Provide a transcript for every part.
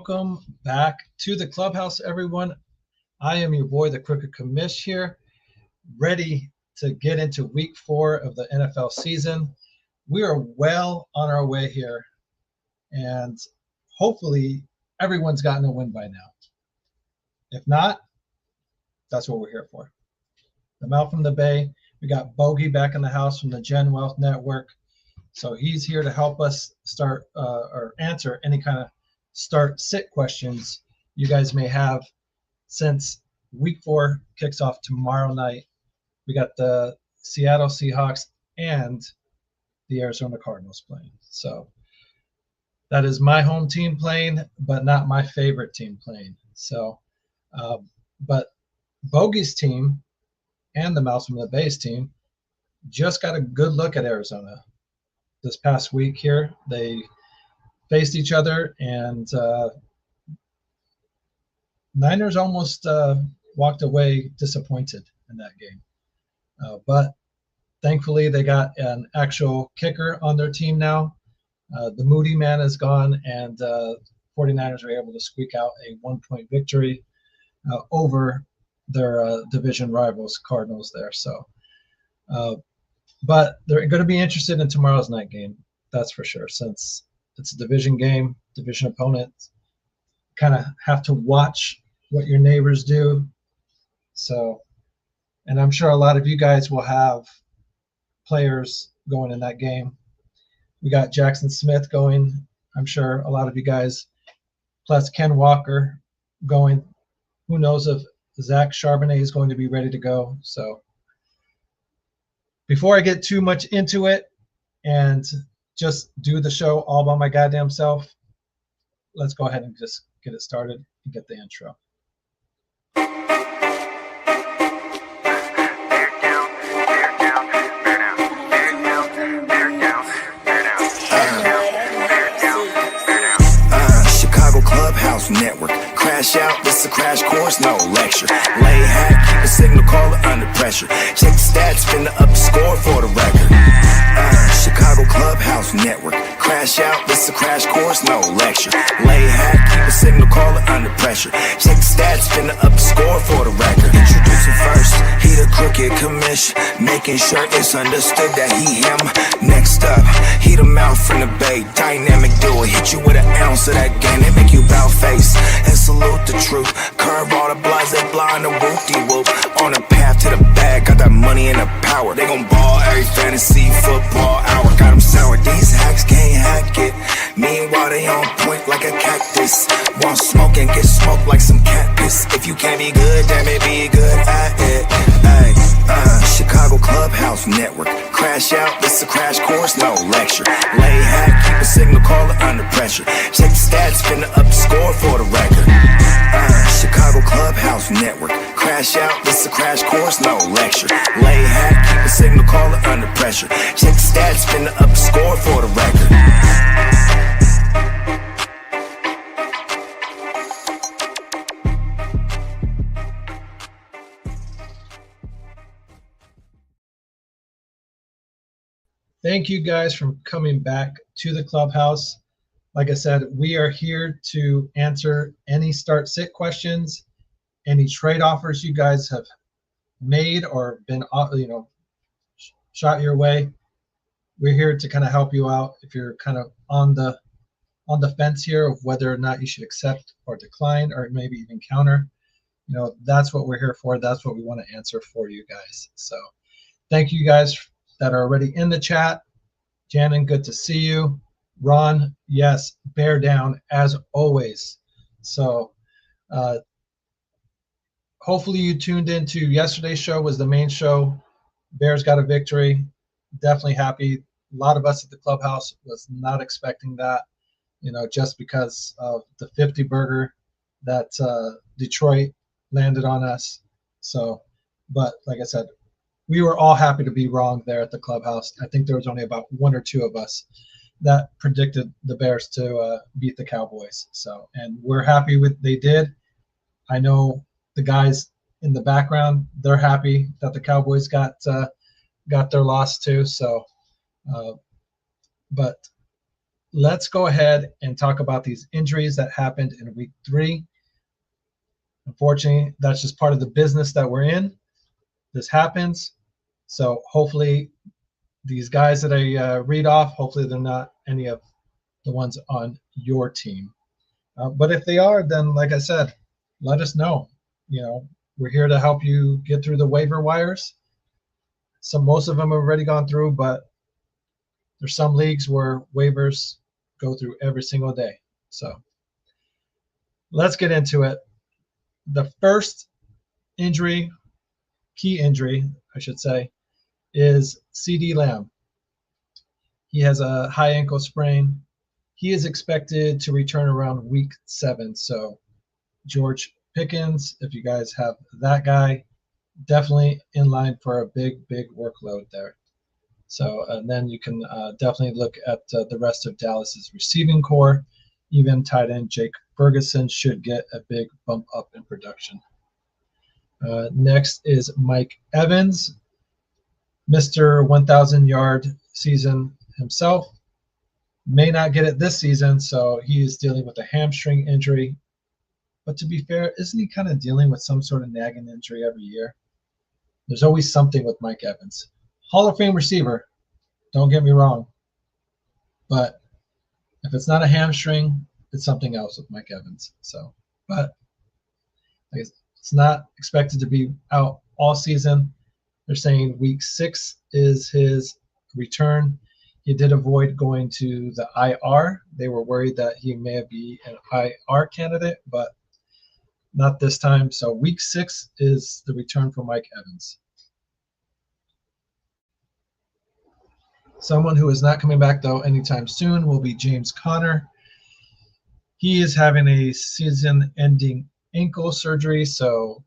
welcome back to the Clubhouse, everyone. I am your boy, the Crooked Commish here, ready to get into week 4 of the NFL season. We are well on our way here, and hopefully everyone's gotten a win by now. If not, that's what we're here for. The Mouth from the Bay, we got Bogey back in the house from the Gen Wealth Network. So he's here to help us start or answer any kind of start-sit questions you guys may have, since week 4 kicks off tomorrow night. We got the Seattle Seahawks and the Arizona Cardinals playing. So that is my home team playing, but not my favorite team playing. So, but Bogey's team and the Mouse from the Bay's team just got a good look at Arizona this past week here. They faced each other, and Niners almost walked away disappointed in that game. But thankfully, they got an actual kicker on their team now. The Moody man is gone, and 49ers were able to squeak out a 1-point victory over their division rivals, Cardinals there. So, but they're going to be interested in tomorrow's night game, that's for sure, since it's a division game, division opponent. Kind of have to watch what your neighbors do. So, and I'm sure a lot of you guys will have players going in that game. We got Jackson Smith going. I'm sure a lot of you guys, plus Ken Walker going. Who knows if Zach Charbonnet is going to be ready to go. So before I get too much into it and just do the show all by my goddamn self, let's go ahead and just get it started and get the intro. Clubhouse Network. Crash out, this a crash course, no lecture. Lay hack, the signal caller under pressure. Check the stats, finna up the score for the record. Chicago Clubhouse Network. Crash out, this a crash course, no lecture. Lay hack, the signal caller under pressure. Check the stats, finna up the score for the record. Introducing first, he the Crooked Commish, making sure it's understood that he him. Next up, he the Mouth from the Bay, dynamic duo, hit you with an ounce of that game. They make you bow face and salute the truth. Curve all the blase blind and whoop-de-whoop. On the path to the bag, got that money and the power. They gon' ball every fantasy football hour. Got them sour, these hacks can't hack it. Meanwhile, they on point like a cactus. Want smoke and get smoked like some cat piss. If you can't be good, damn it, be good at it. Ay, Chicago Clubhouse Network. Crash out, this a crash course, no lecture. Lay hack, keep a signal caller under pressure. Check the stats, finna up the score for the record. Chicago Clubhouse Network. Crash out, this a crash course, no lecture. Lay hack, keep a signal caller under pressure. Check the stats, finna up the score for the record. Thank you guys for coming back to the Clubhouse. Like I said, we are here to answer any start-sit questions, any trade offers you guys have made or been, shot your way. We're here to kind of help you out if you're kind of on the fence here of whether or not you should accept or decline or maybe even counter. That's what we're here for. That's what we want to answer for you guys. So thank you guys that are already in the chat. Janin, good to see you. Ron, yes, bear down as always. So hopefully you tuned into yesterday's show, was the main show. Bears got a victory. Definitely happy. A lot of us at the Clubhouse was not expecting that, just because of the 50 burger that Detroit landed on us. So, but like I said, we were all happy to be wrong there at the Clubhouse. I think there was only about 1 or 2 of us that predicted the Bears to beat the Cowboys. So, and we're happy with they did. I know the guys in the background, they're happy that the Cowboys got their loss too. So, but let's go ahead and talk about these injuries that happened in week 3. Unfortunately, that's just part of the business that we're in. This happens. So hopefully these guys that I read off, hopefully they're not any of the ones on your team. But if they are, then like I said, let us know. We're here to help you get through the waiver wires. Most of them have already gone through, but there's some leagues where waivers go through every single day. So let's get into it. The first injury, key injury, I should say, is CeeDee Lamb. He has a high ankle sprain. He is expected to return around week 7. So George Pickens, if you guys have that guy, definitely in line for a big workload there. So and then you can definitely look at the rest of Dallas's receiving core. Even tight end Jake Ferguson should get a big bump up in production. Next is Mike Evans, Mr. 1,000-yard season himself. May not get it this season, so he is dealing with a hamstring injury. But to be fair, isn't he kind of dealing with some sort of nagging injury every year? There's always something with Mike Evans. Hall of Fame receiver, don't get me wrong. But if it's not a hamstring, it's something else with Mike Evans. But it's not expected to be out all season. They're saying week 6 is his return. He did avoid going to the IR. They were worried that he may be an IR candidate, but not this time. So week 6 is the return for Mike Evans. Someone who is not coming back, though, anytime soon will be James Conner. He is having a season-ending ankle surgery, so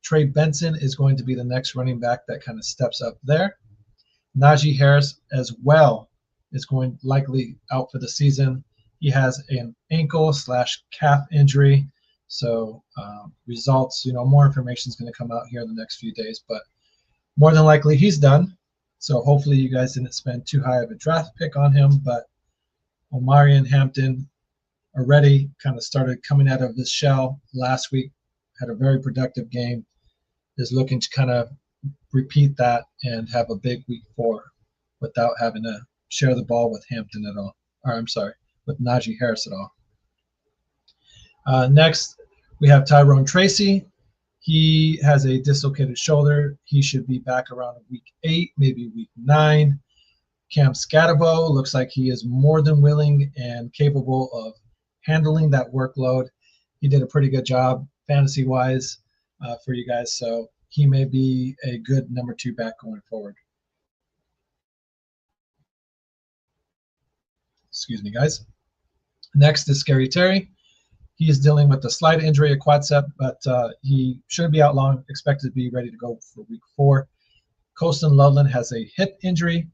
Trey Benson is going to be the next running back that kind of steps up there. Najee Harris as well is going likely out for the season. He has an ankle/calf injury, so results, more information is going to come out here in the next few days, but more than likely he's done. So hopefully you guys didn't spend too high of a draft pick on him, but Omari and Hampton already kind of started coming out of this shell last week, had a very productive game, is looking to kind of repeat that and have a big week 4 without having to share the ball with Hampton at all. Or I'm sorry, with Najee Harris at all. Next, we have Tyrone Tracy. He has a dislocated shoulder. He should be back around week 8, maybe week 9. Cam Scatabo looks like he is more than willing and capable of handling that workload. He did a pretty good job fantasy-wise for you guys, so he may be a good number 2 back going forward. Excuse me, guys. Next is Scary Terry. He is dealing with a slight injury, a quadricep, but he shouldn't be out long, expected to be ready to go for week 4. Colston Loveland has a hip injury.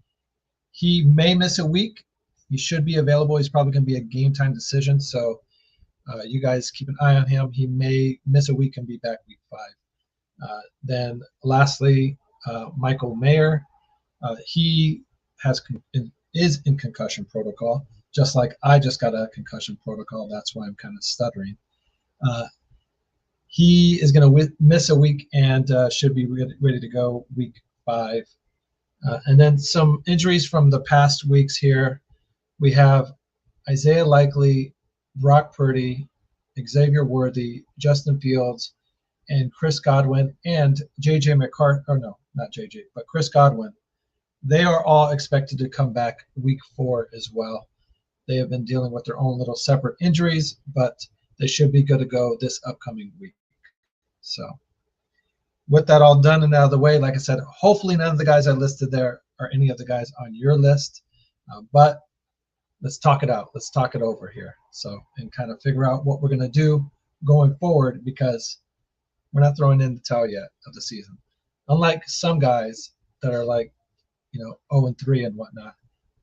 He may miss a week. He should be available. He's probably going to be a game time decision, so you guys keep an eye on him. He may miss a week and be back week 5. Then lastly, Michael Mayer. He is in concussion protocol, just like I just got a concussion protocol. That's why I'm kind of stuttering. He is going to miss a week and should be ready to go week 5. And then some injuries from the past weeks here. We have Isaiah Likely, Brock Purdy, Xavier Worthy, Justin Fields, and Chris Godwin, and J.J. McCarthy. Or no, not J.J., but Chris Godwin. They are all expected to come back week 4 as well. They have been dealing with their own little separate injuries, but they should be good to go this upcoming week. So with that all done and out of the way, like I said, hopefully none of the guys I listed there are any of the guys on your list. But let's talk it out. Let's talk it over here. So, and kind of figure out what we're going to do going forward, because we're not throwing in the towel yet of the season. Unlike some guys that are like, 0-3 and whatnot.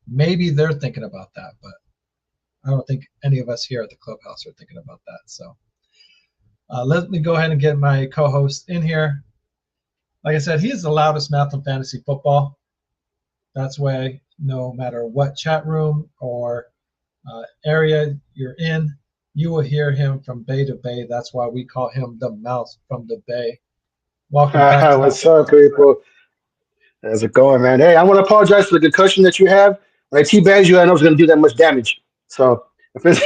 Maybe they're thinking about that, but I don't think any of us here at the Clubhouse are thinking about that. So let me go ahead and get my co-host in here. Like I said, he is the loudest mouth in fantasy football. That's why no matter what chat room or area you're in, you will hear him from bay to bay. That's why we call him the mouth from the bay. Welcome back to the. What's up, people? How's it going, man? Hey, I want to apologize for the concussion that you have. When I teabagged you, I know it was going to do that much damage. So if it's,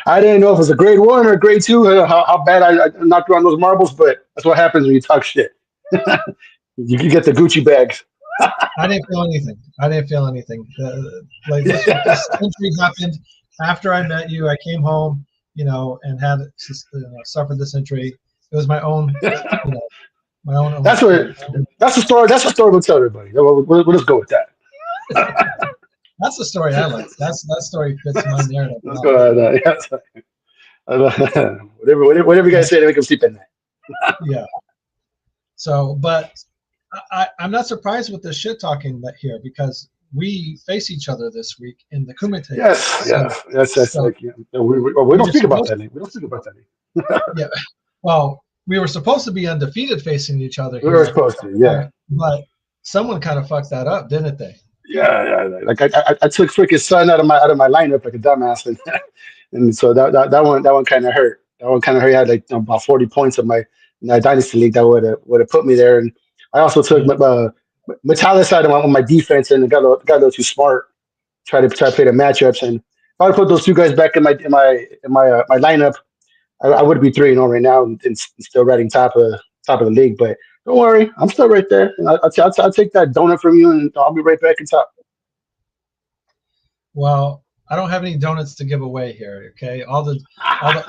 I didn't know if it was a grade 1 or a grade 2, how bad I knocked around those marbles, but that's what happens when you talk shit. You can get the Gucci bags. I didn't feel anything. I didn't feel anything. Like this injury happened after I met you. I came home, and had suffered this injury. It was my own, my own. That's the story. That's the story we'll tell everybody. We'll just go with that. That's the story I like. That story fits my narrative. Let's go. Whatever you guys say to make them sleep at night. Yeah. So, but I'm not surprised with the shit talking here because we face each other this week in the Kumite. Yes. So, like, we don't speak about that. We don't speak about that. Yeah. Well, we were supposed to be undefeated facing each other. We were supposed to, yeah. But someone kind of fucked that up, didn't they? Yeah. Like I took freaking Sun out of my lineup like a dumbass, and so that one kind of hurt. That one kind of hurt. I had like about 40 points of my dynasty league that would have put me there. And I also took Metalis out of my defense and got a little too smart. Try to play the matchups, and if I would put those two guys back in my lineup, I would be 3-0 right now and still riding top of the league. But don't worry, I'm still right there. And I'll take that donut from you, and I'll be right back in top. Well, I don't have any donuts to give away here. Okay, all the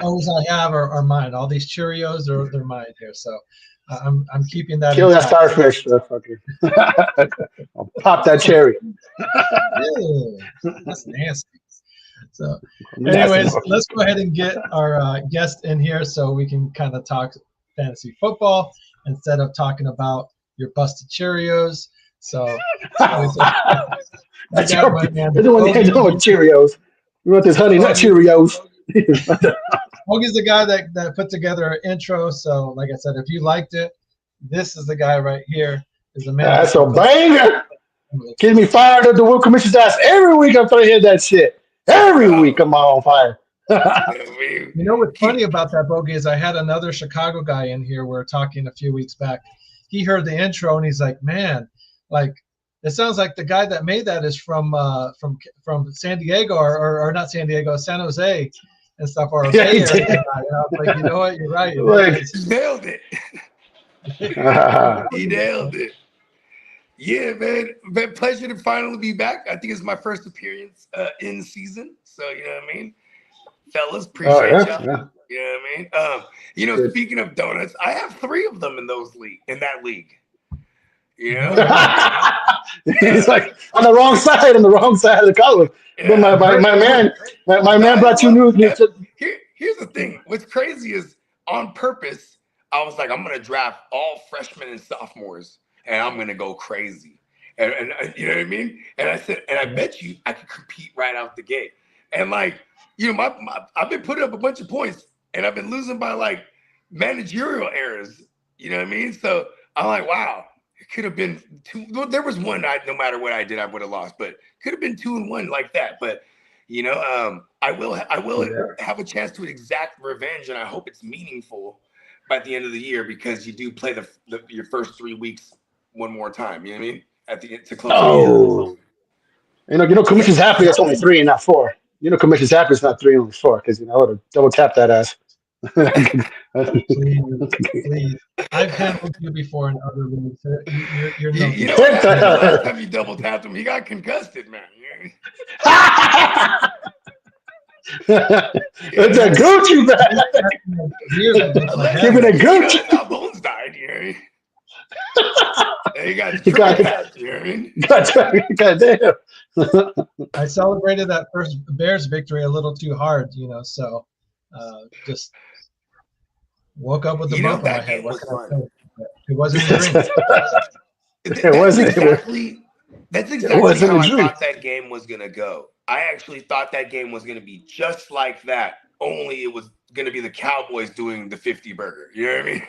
O's I have are mine. All these Cheerios, they're mine here. So I'm keeping that. Kill that starfish, fucker. I'll pop that cherry. Ew, that's nasty. So, anyways, let's go ahead and get our guest in here so we can kind of talk fantasy football instead of talking about your busted Cheerios. So, that's your man. They're doing Cheerios. We want this honey nut Cheerios. Hoagie's the guy that put together an intro. So, like I said, if you liked it, this is the guy right here. Is the man. That's a banger. Get me fired up the World Commission's ass every week after I hear that shit. Every week I'm on fire. You know what's funny about that, Bogey, is I had another Chicago guy in here. We were talking a few weeks back. He heard the intro and he's like, "Man, like it sounds like the guy that made that is from San Diego or not San Diego, San Jose and stuff." Or yeah, he did. And I was like, you know what? You're right. He nailed it. He nailed it. Yeah, man. Pleasure to finally be back. I think it's my first appearance in season. So, you know what I mean? Fellas, appreciate y'all. Yeah. You know what I mean? Speaking of donuts, I have 3 of them in that league. You know? It's like on the wrong side of the column. Yeah. But my man brought you news. Here's the thing. What's crazy is on purpose, I was like, I'm going to draft all freshmen and sophomores. And I'm gonna go crazy, and you know what I mean. And I said, and I bet you I could compete right out the gate. And like, I've been putting up a bunch of points, and I've been losing by like managerial errors. You know what I mean? So I'm like, wow, it could have been 2. Well, there was one. No matter what I did, I would have lost, but could have been 2-1 like that. But I will have a chance to exact revenge, and I hope it's meaningful by the end of the year because you do play your first 3 weeks. One more time, you know what I mean? At the end to close. Oh, Commish is happy. It's only 3 and not 4. Commish is happy. It's not 3 and only 4 because I would have double tapped that ass. Please. I've handled you before in other leagues. You're no. Last time you double tapped him, he got concussed, man. It's a Gucci bag. Give it a Gucci. How Bones died, you know? You got goddamn. I celebrated that first Bears victory a little too hard, so just woke up with the bump on my head. What can I say? It wasn't a dream. That's exactly how I thought that game was going to go. I actually thought that game was going to be just like that, only it was going to be the Cowboys doing the 50 burger. You know what I mean?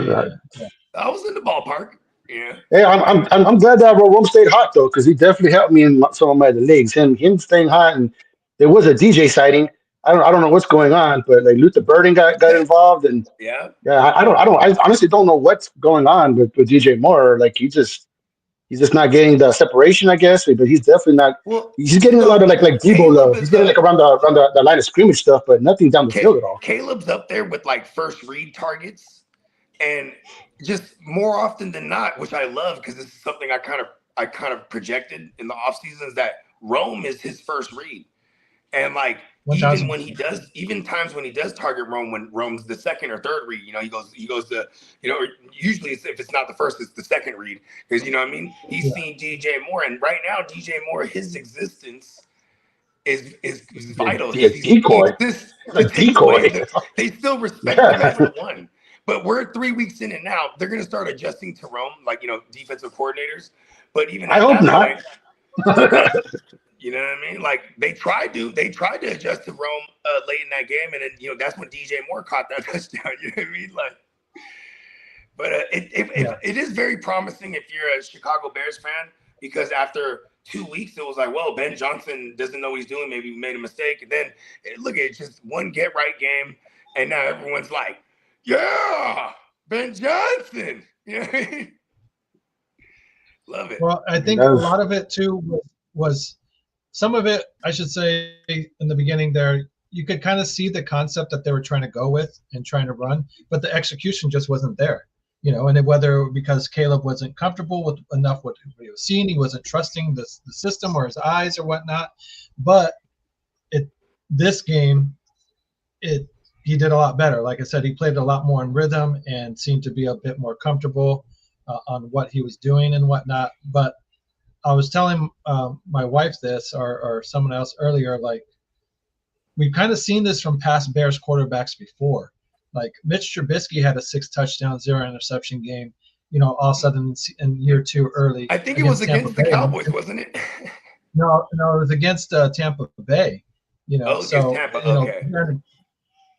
Yeah. I was in the ballpark. Yeah. Hey, I'm glad that Rome stayed hot though, because he definitely helped me in some of my leagues. Him staying hot and there was a DJ sighting. I don't know what's going on, but like Luther Burden got involved, and Yeah. yeah, I honestly don't know what's going on with DJ Moore. Like he's just not getting the separation, I guess. But he's definitely not. Well, He's getting a lot of so like Debo Caleb love. He's is getting like around the line of scrimmage stuff, but nothing down the field at all. Caleb's up there with like first read targets, and just more often than not, which I love because this is something I kind of projected in the off seasons that Rome is his first read. And like even 1,000. when he does, even times when he does target Rome, when Rome's the second or third read, he goes to, usually if it's not the first, it's the second read because you know what I mean. He's Yeah. seen DJ Moore, and right now DJ Moore, his existence is vital. Be a He decoy. exists It's to a take away decoy. they still respect him as the one. But we're 3 weeks in it now. They're going to start adjusting to Rome, like defensive coordinators. But even I at hope that not. point, you know what I mean? Like they tried to adjust to Rome late in that game, and then that's when DJ Moore caught that touchdown. You know what I mean? Like, but it is very promising if you're a Chicago Bears fan because after 2 weeks it was like, well, Ben Johnson doesn't know what he's doing. Maybe we made a mistake, and then look at just one get right game, and now everyone's like, yeah, Ben Johnson. You know what I mean? Love it. Well, I think a lot of it too was some of it, I should say, in the beginning there, you could kind of see the concept that they were trying to go with and trying to run, but the execution just wasn't there. And whether because Caleb wasn't comfortable with enough what he was seeing, he wasn't trusting the system or his eyes or whatnot. But this game, he did a lot better. Like I said, he played a lot more in rhythm and seemed to be a bit more comfortable on what he was doing and whatnot. But I was telling my wife this or someone else earlier, like we've kind of seen this from past Bears quarterbacks before. Like Mitch Trubisky had a 6 touchdown, 0 interception game, all of a sudden in year 2 early. I think it was against the Cowboys, wasn't it? No, it was against Tampa Bay. So Tampa. Okay.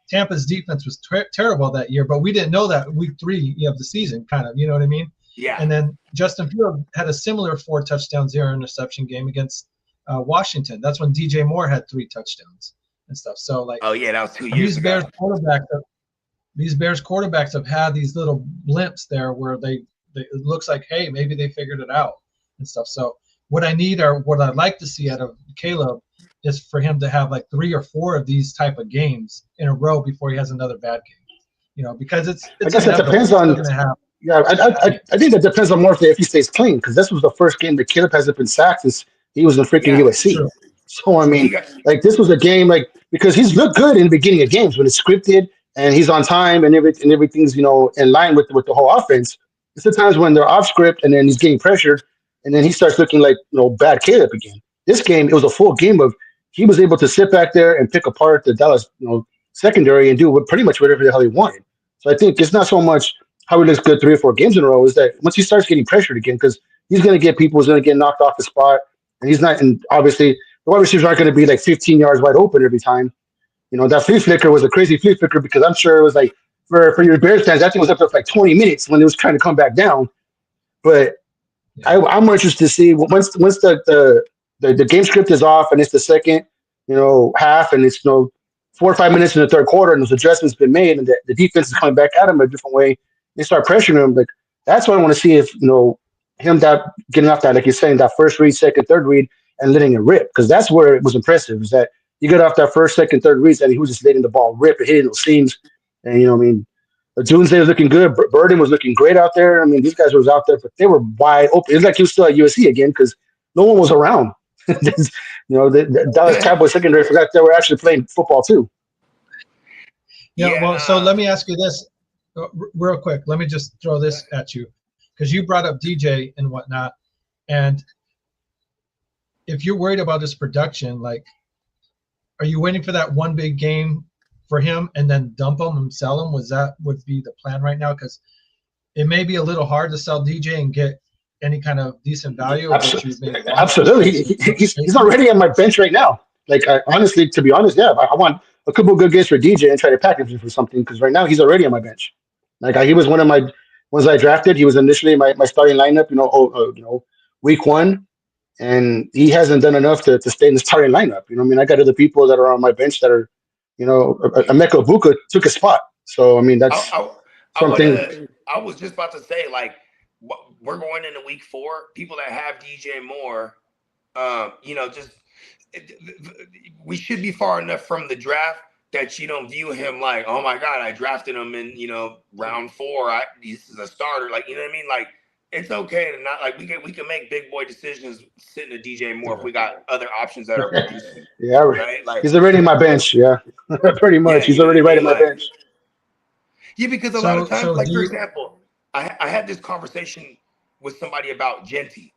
Tampa's defense was terrible that year, but we didn't know that week 3 of the season, kind of, you know what I mean? Yeah. And then Justin Fields had a similar 4 touchdown, 0 interception game against Washington. That's when DJ Moore had 3 touchdowns and stuff. So like, oh yeah, that was 2 years ago. These Bears quarterbacks have had these little blimps there where it looks like, hey, maybe they figured it out and stuff. So what I'd like to see out of Caleb is for him to have like 3 or 4 of these type of games in a row before he has another bad game. Because it's I guess it depends on. Yeah, I think that depends on more if he stays clean because this was the first game that Caleb hasn't been sacked since he was in freaking USC. True. So I mean, like this was a game like because he's looked good in the beginning of games when it's scripted and he's on time and everything's in line with the whole offense. It's the times when they're off script and then he's getting pressured and then he starts looking like bad Caleb again. This game it was a full game of he was able to sit back there and pick apart the Dallas secondary and do pretty much whatever the hell he wanted. So I think it's not so much how he looks good 3 or 4 games in a row is that once he starts getting pressured again, because he's going to get people who's going to get knocked off the spot, and he's not. And obviously, the wide receivers aren't going to be like 15 yards wide open every time. That flea flicker was a crazy flea flicker because I'm sure it was like for your Bears fans, that thing was up there for like 20 minutes when it was trying to come back down. But I'm more interested to see once the game script is off and it's the second half and it's 4 or 5 minutes in the third quarter and those adjustments been made and the defense is coming back at him a different way. They start pressuring him. Like that's what I want to see if him getting off that, like you're saying, that first read, second, third read, and letting it rip because that's where it was impressive. Is that you get off that first, second, third reads and he was just letting the ball rip and hitting those seams. And Doomsday was looking good. Burden was looking great out there. I mean, these guys was out there, but they were wide open. It was like he was still at USC again because no one was around. The Dallas Cowboys secondary forgot they were actually playing football too. Yeah. Well, so let me ask you this. Real quick, let me just throw this at you because you brought up DJ and whatnot. And if you're worried about his production, like, are you waiting for that one big game for him and then dump him and sell him? Would be the plan right now? Because it may be a little hard to sell DJ and get any kind of decent value. Absolutely. He's already on my bench right now. Like, honestly, to be honest, yeah, I want a couple of good games for DJ and try to package him for something because right now he's already on my bench. Like he was one of my ones I drafted. He was initially my starting lineup. Week 1, and he hasn't done enough to stay in the starting lineup. You know, what I mean, I got other people that are on my bench that are, Emeka Buka took a spot. So I mean, that's I, something. I was just about to say, like, we're going into week 4. People that have DJ Moore, just we should be far enough from the draft that you don't view him like, oh my God, I drafted him in, round 4. This is a starter. Like, you know what I mean? Like, it's okay to not like we can make big boy decisions sitting to DJ Moore if we got other options that are producing. Yeah, right? Like, he's already in my bench. Yeah, pretty much. Yeah, He's you know already what I right mean? in my Like, bench. yeah, because a lot of times, So like do for you? example, I had this conversation with somebody about Genty,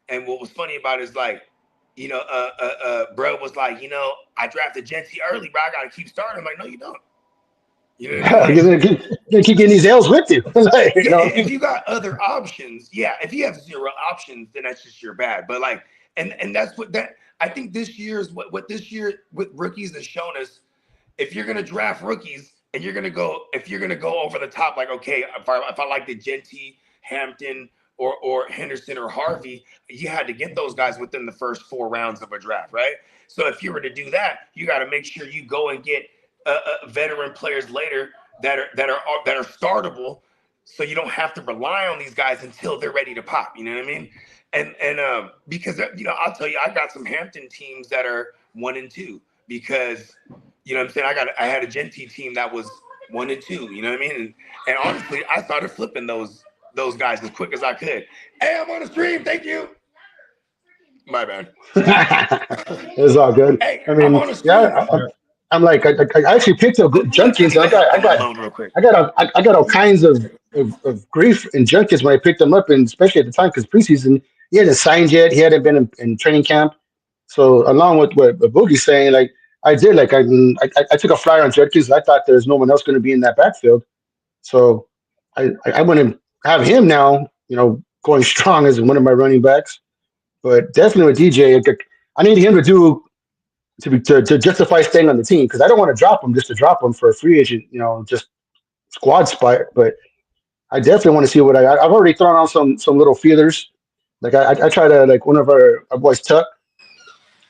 and what was funny about it is like, bro was like, I drafted Genty early, bro. I gotta keep starting. I'm like, no, you don't. You know what I mean? Yeah, Like, you're gonna keep getting these L's with you. Like, yeah, if you got other options, yeah. If you have 0 options, then that's just your bad. But like, and that's what that I think this year is what this year with rookies has shown us. If you're gonna draft rookies and if you're gonna go over the top, like, okay, if I like the Genty, Hampton, or Henderson or Harvey, you had to get those guys within the first 4 rounds of a draft, right? So if you were to do that, you got to make sure you go and get veteran players later that are startable, so you don't have to rely on these guys until they're ready to pop. You know what I mean? And because I'll tell you, I got some Hampton teams that are 1 and 2 because. You know what I'm saying? I had a Genty team that was 1 and 2. You know what I mean? And honestly, I started flipping those guys as quick as I could. Hey, I'm on the stream. Thank you. My bad. It's all good. Hey, I I'm mean, on the yeah, stream. I'm like, I actually picked up Let Junkins. me I let got, someone I alone real quick. I got all kinds of grief in Junkins when I picked him up, and especially at the time because preseason he hadn't signed yet. He hadn't been in training camp. So along with what Boogie's saying, like I did, like I took a flyer on Judkins. I thought there's no one else going to be in that backfield, so I want to have him now. Going strong as one of my running backs, but definitely with DJ, I need him to do to justify staying on the team because I don't want to drop him just to drop him for a free agent, just squad spot. But I definitely want to see what I've already thrown out some little feelers. Like I try to like one of our boys Tuck.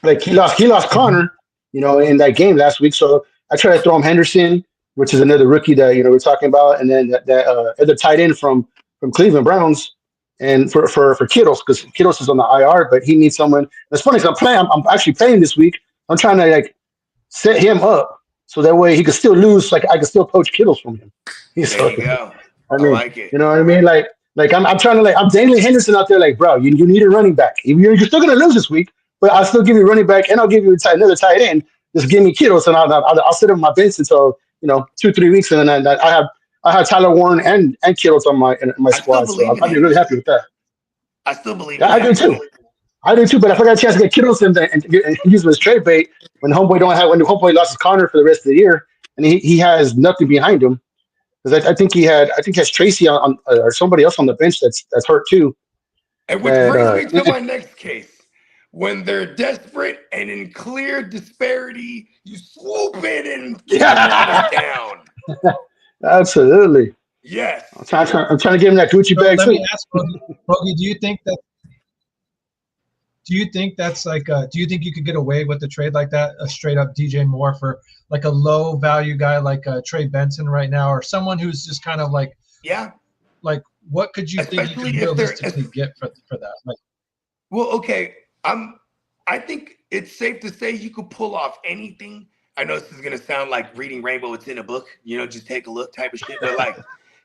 Like he lost Mhm. Connor, in that game last week. So I try to throw him Henderson, which is another rookie that we're talking about, and then that other tight end from Cleveland Browns, and for Kittles because Kittles is on the IR, but he needs someone. It's funny because I'm actually playing this week. I'm trying to like set him up so that way he could still lose. Like I could still poach Kittles from him. There So you go. I I mean, like it. you know what I mean? Like I'm trying to I'm dangling Henderson out there. Like, bro, you need a running back. You're still gonna lose this week, but I'll still give you a running back and I'll give you another tight end. Just give me Kittles and I'll sit him on my bench until 2-3 weeks, and then I have Tyler Warren and Kittles on my I still squad. So believe in I'll be really happy Henderson. with that. I still believe Yeah, in I do Henderson. too. I do too. But if I got a chance to get Kittles and use him as trade bait when homeboy lost his Connor for the rest of the year, and he has nothing behind him. Because I think he has Tracy on or somebody else on the bench that's hurt too. And which That brings me to my next case. When they're desperate and in clear disparity, you swoop in and get the man down. absolutely. Yes. I'm trying to give him that Gucci So bag let me too. ask Bogey, that's like do you think you could get away with a trade like that, a straight up DJ Moore for like a low value guy like Trey Benson right now, or someone who's just kind of Yeah. like what could you think you Especially could if they're realistically get for that? Like, well, okay. I think it's safe to say you could pull off anything. I know this is gonna sound like reading Rainbow, it's in a book, just take a look type of shit. But like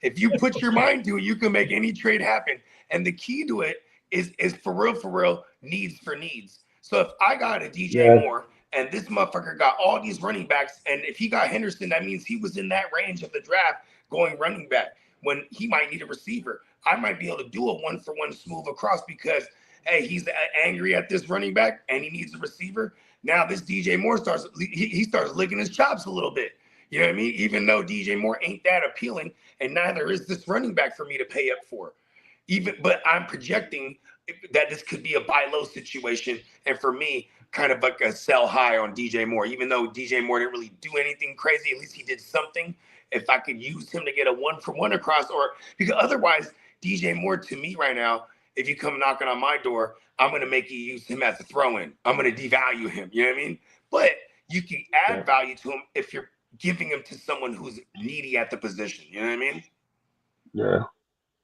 if you put your mind to it, you can make any trade happen. And the key to it is for real, needs for needs. So if I got a DJ Yeah, Moore and this motherfucker got all these running backs, and if he got Henderson, that means he was in that range of the draft going running back when he might need a receiver. I might be able to do a 1-for-1 smooth across because hey, he's angry at this running back and he needs a receiver. Now this DJ Moore he starts licking his chops a little bit. You know what I mean? Even though DJ Moore ain't that appealing, and neither is this running back for me to pay up for. But I'm projecting that this could be a buy low situation, and for me, kind of like a sell high on DJ Moore. Even though DJ Moore didn't really do anything crazy, at least he did something. If I could use him to get a 1-for-1 across, or because otherwise DJ Moore to me right now if you come knocking on my door, I'm going to make you use him as a throw-in. I'm going to devalue him. You know what I mean? But you can add value to him if you're giving him to someone who's needy at the position. You know what I mean? Yeah.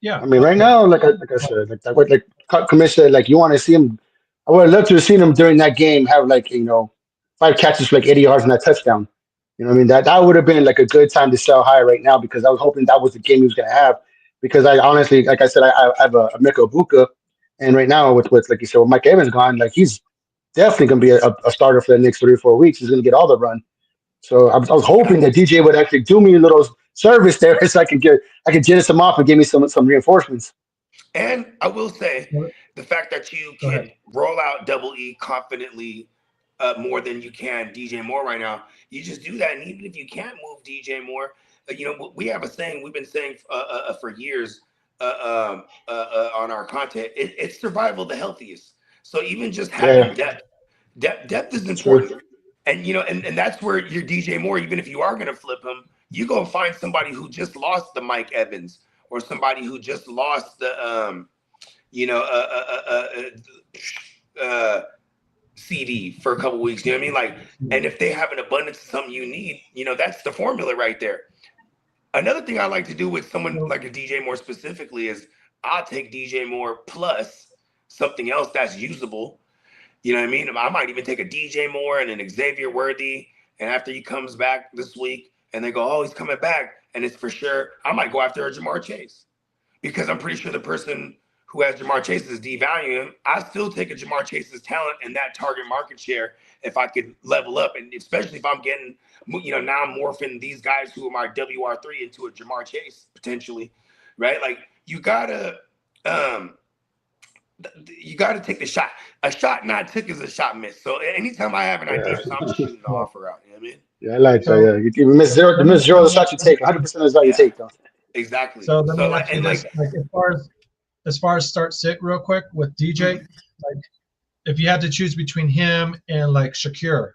Yeah. I mean, right now, like I said, like Commish said, like you want to see him. I would have loved to have seen him during that game have like 5 catches for like 80 yards and that touchdown. You know what I mean? That would have been like a good time to sell high right now because I was hoping that was the game he was going to have. Because I honestly, like I said, I have a Miko Ibuka, and right now with like you said, with Mike Evans gone, like he's definitely going to be a starter for the next 3 or 4 weeks. He's going to get all the run. So I was hoping that DJ would actually do me a little service there, so I could jizz him off and give me some reinforcements. And I will say the fact that you can roll out Double E confidently more than you can DJ Moore right now, you just do that. And even if you can't move DJ Moore, we have a saying we've been saying for years on our content. It's survival the healthiest. So even just having depth is important. True. And and that's where your DJ Moore, even if you are going to flip him, you go find somebody who just lost the Mike Evans or somebody who just lost the CD for a couple weeks. You know what I mean? Like, and if they have an abundance of something you need, that's the formula right there. Another thing I like to do with someone like a DJ Moore specifically is I'll take DJ Moore plus something else that's usable. You know what I mean? I might even take a DJ Moore and an Xavier Worthy. And after he comes back this week and they go, oh, he's coming back. And it's for sure, I might go after a Jamar Chase because I'm pretty sure the person who has Jamar Chase is devaluing him. I still take a Jamar Chase's talent and that target market share if I could level up. And especially if I'm getting, now I'm morphing these guys who are my WR3 into a Jamar Chase potentially, right? Like you gotta take the shot. A shot not took is a shot missed. So anytime I have an idea, so I'm just shooting the offer out. You know what I mean? Yeah, I like that. Yeah, you miss zero. You miss zero of the shots you take. 100% of the shots you take, though. Exactly. So let me ask you this: as far as start sit real quick with DJ, like if you had to choose between him and like Khalil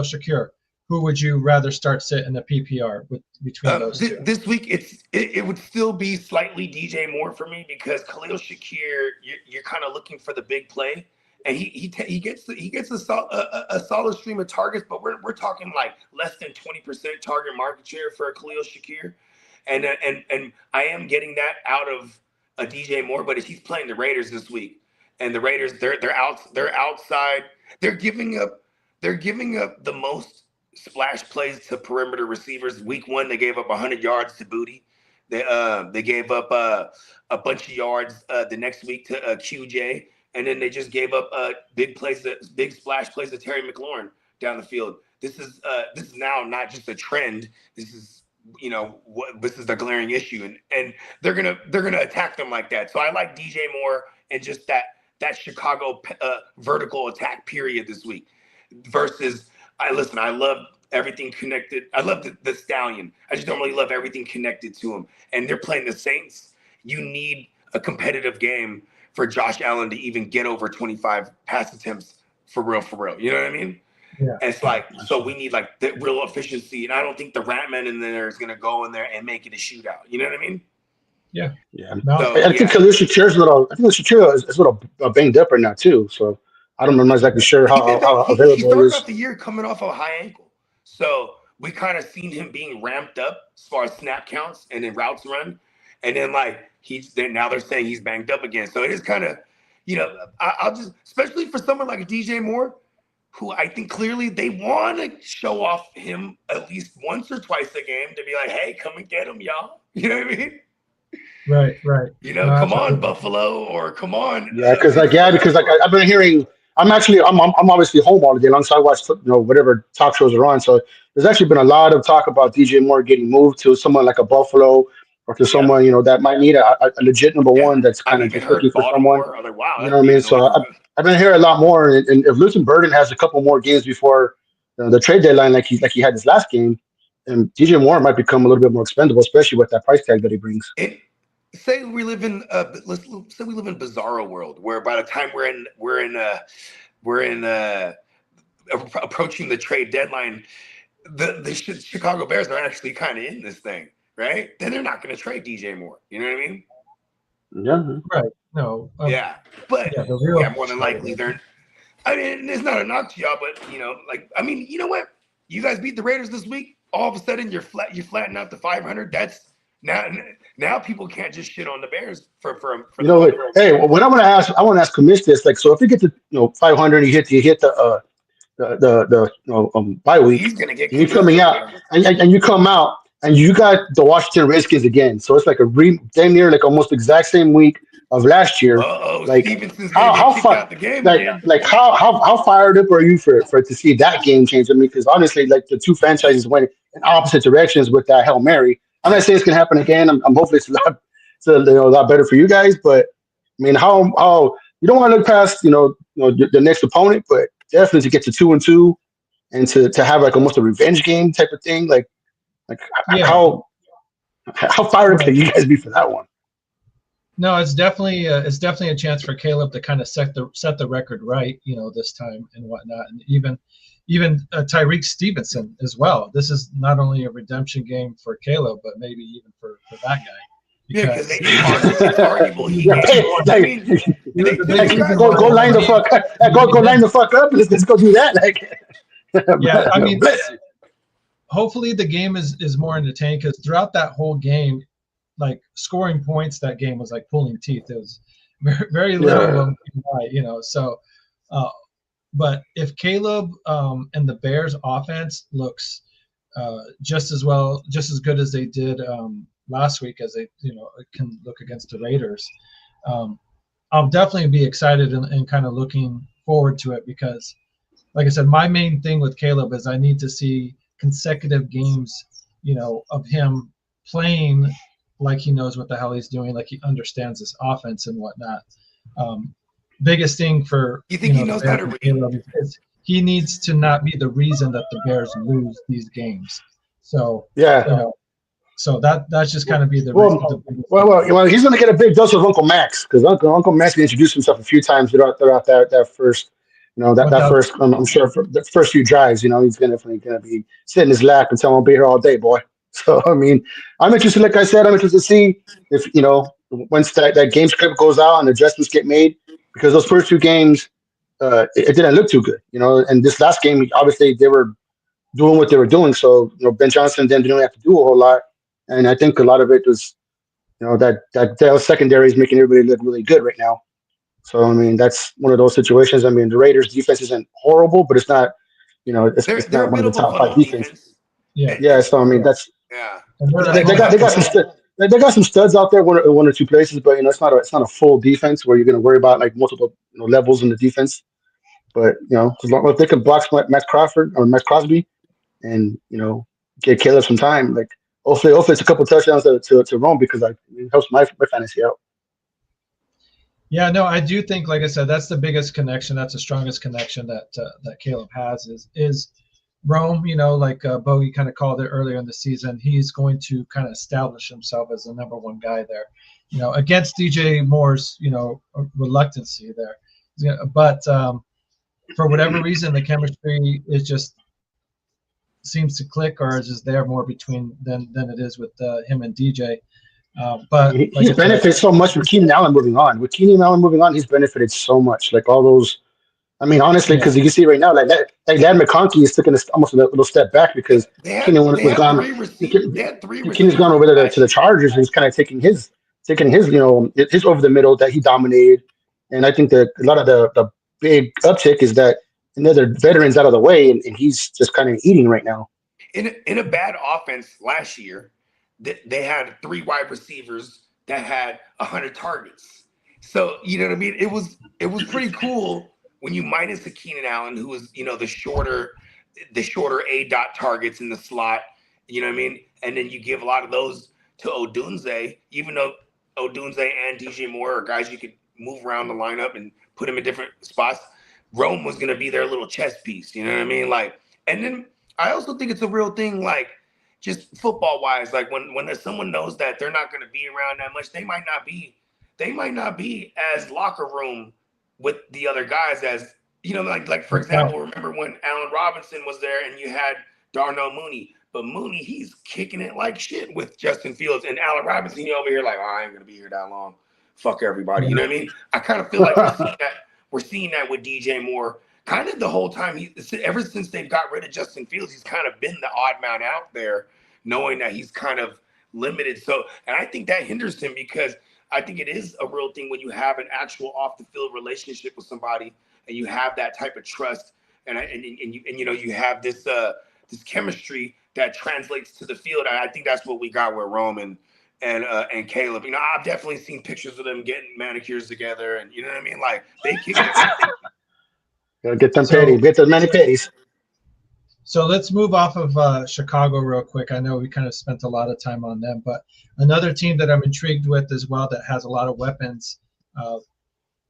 Shakir, who would you rather start sit in the PPR between those two? This week, it would still be slightly DJ Moore for me because Khalil Shakir, you're kind of looking for the big play, and he gets a solid stream of targets, but we're talking like less than 20% target market share for Khalil Shakir, and I am getting that out of a DJ Moore, but if he's playing the Raiders this week, and the Raiders they're outside, they're giving up the most splash plays to perimeter receivers. Week 1, they gave up 100 yards to Booty. They gave up a bunch of yards the next week to QJ, and then they just gave up big splash plays to Terry McLaurin down the field. This is now not just a trend. This is this is the glaring issue, and they're gonna attack them like that. So I like DJ Moore and just that Chicago vertical attack period this week versus. I love everything connected. I love the Stallion. I just don't really love everything connected to him. And they're playing the Saints. You need a competitive game for Josh Allen to even get over 25 pass attempts for real. You know what I mean? Yeah. And it's like, so we need like the real efficiency. And I don't think the Ratman in there is going to go in there and make it a shootout. You know what I mean? Yeah. Yeah. No, so, I think Khalil Shakir's a little banged up right now too. So I'm not exactly sure how available he started he is. off the year coming off a high ankle. So we kind of seen him being ramped up as far as snap counts and then routes run. And then now they're saying he's banged up again. So it is kind of, I'll just, especially for someone like a DJ Moore, who I think clearly they want to show off him at least once or twice a game to be like, hey, come and get him, y'all. You know what I mean? Right. Come on, Buffalo, or come on. Yeah, because I've been hearing. I'm obviously home all day long, so I watch whatever talk shows are on. So there's actually been a lot of talk about DJ Moore getting moved to someone like a Buffalo or to someone that might need a legit number one that's kind of just looking for someone. Like, wow, you know what I mean? So I've been hearing a lot more. And if Luton Burden has a couple more games before the trade deadline, like he had his last game, and DJ Moore might become a little bit more expendable, especially with that price tag that he brings. Say we live in bizarro world where by the time we're approaching the trade deadline, the Chicago Bears are actually kind of in this thing, right? Then they're not going to trade DJ Moore. You know what I mean? Yeah. Right. No. Yeah, but Yeah, the real more than likely they're. I mean, it's not a knock to y'all, but I mean, you know what? You guys beat the Raiders this week. All of a sudden, you're flatten out to 500. That's now people can't just shit on the Bears for You the know what? moment. Hey, what I want to ask Commish this. Like, so if you get to 500, you hit the bye Oh, week, he's gonna get and you're committed. coming out, and you come out, and you got the Washington Redskins again. So it's like damn near like almost the exact same week of last year. Like Stevenson's gonna get how kicked far out the game like again. how fired up are you for to see that game change? I mean, because honestly, like the two franchises went in opposite directions with that Hail Mary. I'm not saying it's gonna happen again. I'm hopefully it's a lot better for you guys, but I mean, how you don't want to look past the next opponent, but definitely to get to 2-2 and to have like almost a revenge game type of thing. Like Yeah. how fired up Right. can you guys be for that one? No, it's definitely a chance for Caleb to kind of set the record right, this time and whatnot, and even Tyreek Stevenson as well. This is not only a redemption game for Caleb, but maybe even for that guy. Yeah, because Because it's arguable he Yeah, gave. I like, mean, he was they a took big you guys season go for a long. line the fuck go line the fuck up. Let's go do that. Yeah, I mean, bless you. hopefully the game is more entertaining, because throughout that whole game, like scoring points, that game was like pulling teeth. It was very little of Yeah. them came by. So, uh, but if Caleb and the Bears offense looks just as good as they did last week, as they can look against the Raiders, I'll definitely be excited and kind of looking forward to it, because like I said, my main thing with Caleb is I need to see consecutive games, of him playing like he knows what the hell he's doing, like he understands this offense and whatnot. Biggest thing for You think he the knows how Bears to and read? Caleb is he needs to not be the reason that the Bears lose these games. So Yeah. so that's just kind of be the Well, biggest well, thing. well, well, he's going to get a big dose of Uncle Max, because Uncle Max introduced himself a few times throughout that first, that Without first. I'm sure for the first few drives, he's definitely going to be sitting in his lap and tell him I'll be here all day, boy. So I mean, I'm interested. Like I said, I'm interested to see if once that game script goes out and adjustments get made, because those first two games, it didn't look too good, And this last game, obviously, they were doing what they were doing, so Ben Johnson then didn't have to do a whole lot, and I think a lot of it was that Dell secondary is making everybody look really good right now. So I mean, that's one of those situations. I mean, the Raiders defense isn't horrible, but it's not, it's They're not a one bit of the of a top five funnel defense. defense. yeah, Yeah, so I mean, that's Yeah, and they're, they and got some they got some studs out there, one or two places, but it's not a full defense where you're going to worry about like multiple levels in the defense. But as long as they can block Matt Crawford or Matt Crosby, and get Caleb some time, like hopefully it's a couple touchdowns to Rome, because it helps my fantasy out. Yeah, no, I do think, like I said, that's the biggest connection. That's the strongest connection that Caleb has is Rome. Like Bogey kind of called it earlier in the season. He's going to kind of establish himself as the number one guy there. Against DJ Moore's reluctancy there. But for whatever reason, the chemistry seems to click, or is just there more between than it is with him and DJ. But like He's I said, benefited so much with Keenan Allen moving on. With Keenan Allen moving on, he's benefited so much. Like all those, I mean, honestly, yeah, because you can see right now, like that McConkey is taking almost a little step back, because Keenan they was had gone. they had three Keenan's gone receivers over to last the year. Chargers, and he's kind of taking his his over the middle that he dominated. And I think that a lot of the big uptick is that another veterans out of the way, and he's just kind of eating right now. In a bad offense last year, they had three wide receivers that had 100 targets. So you know what I mean. It was pretty cool when you minus the Keenan Allen, who was the shorter A dot targets in the slot. You know what I mean. And then you give a lot of those to Odunze, even though Odunze and DJ Moore are guys you could move around the lineup and put them in different spots. Rome was going to be their little chess piece. You know what I mean? Like, and then I also think it's a real thing, like just football wise, like when there's someone knows that they're not going to be around that much, they might not be as locker room with the other guys as like for example, remember when Allen Robinson was there and you had Darnell Mooney, but Mooney he's kicking it like shit with Justin Fields, and Allen Robinson over here like, oh, I ain't gonna be here that long. fuck everybody. You know what I mean? I kind of feel like we're seeing that with DJ Moore kind of the whole time. Ever since they've got rid of Justin Fields, he's kind of been the odd man out there, knowing that he's kind of limited. So, and I think that hinders him because I think it is a real thing when you have an actual off the field relationship with somebody and you have that type of trust and you have this this chemistry that translates to the field. And I think that's what we got with Roman and Caleb. You know, I've definitely seen pictures of them getting manicures together, and you know what I mean. Like they kick it. Gotta get them patties, get those many patties. So let's move off of Chicago real quick. I know we kind of spent a lot of time on them, but another team that I'm intrigued with as well that has a lot of weapons,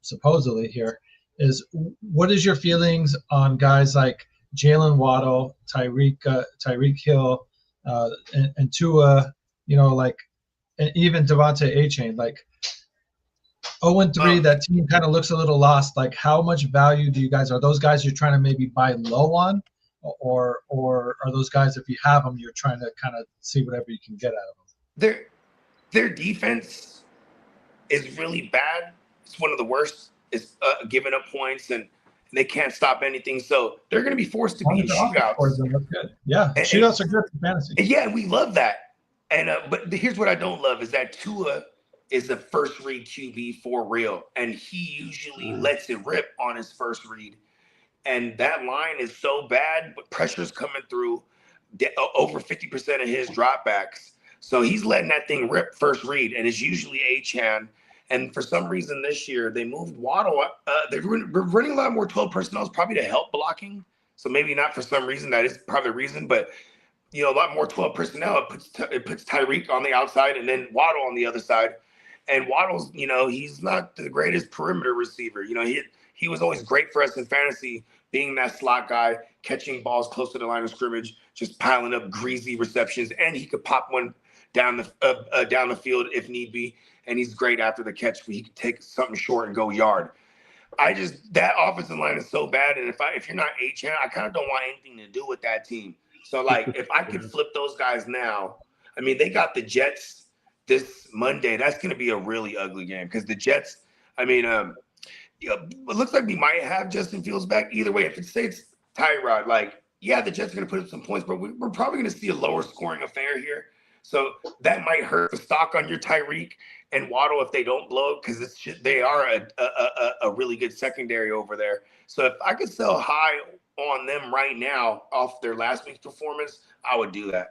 supposedly here, is what is your feelings on guys like Jalen Waddle, Tyreek Hill, and Tua, you know, like, and even Devontae A-Chain, like 0-3, that team kind of looks a little lost. Like, how much value do you guys, are those guys you're trying to maybe buy low on? Or are those guys, if you have them, you're trying to kind of see whatever you can get out of them? Their defense is really bad. It's one of the worst. It's giving up points and they can't stop anything. So they're going to be forced to be in shootouts. That's good. Yeah, shootouts are good for fantasy. Yeah, we love that. And but here's what I don't love is that Tua is a first read QB for real, and he usually lets it rip on his first read. And that line is so bad, but pressure's coming through over 50% of his dropbacks. So he's letting that thing rip first read, and it's usually Achane. And for some reason this year, they moved Waddle. They're running a lot more 12 personnel, probably to help blocking. So maybe not for some reason. That is probably the reason. But, you know, a lot more 12 personnel. It puts Tyreek on the outside and then Waddle on the other side. And Waddle's, you know, he's not the greatest perimeter receiver. You know, he was always great for us in fantasy, being that slot guy, catching balls close to the line of scrimmage, just piling up greasy receptions, and he could pop one down the field if need be. And he's great after the catch. He could take something short and go yard. That offensive line is so bad, and if you're not Achane, I kind of don't want anything to do with that team. So like, if I could flip those guys now, I mean, they got the Jets this Monday. That's going to be a really ugly game because the Jets. I mean, it looks like we might have Justin Fields back. Either way, if it's Tyrod, like, yeah, the Jets are going to put up some points, but we're probably going to see a lower scoring affair here. So that might hurt the stock on your Tyreek and Waddle if they don't blow, because they are a really good secondary over there. So if I could sell high on them right now off their last week's performance, I would do that.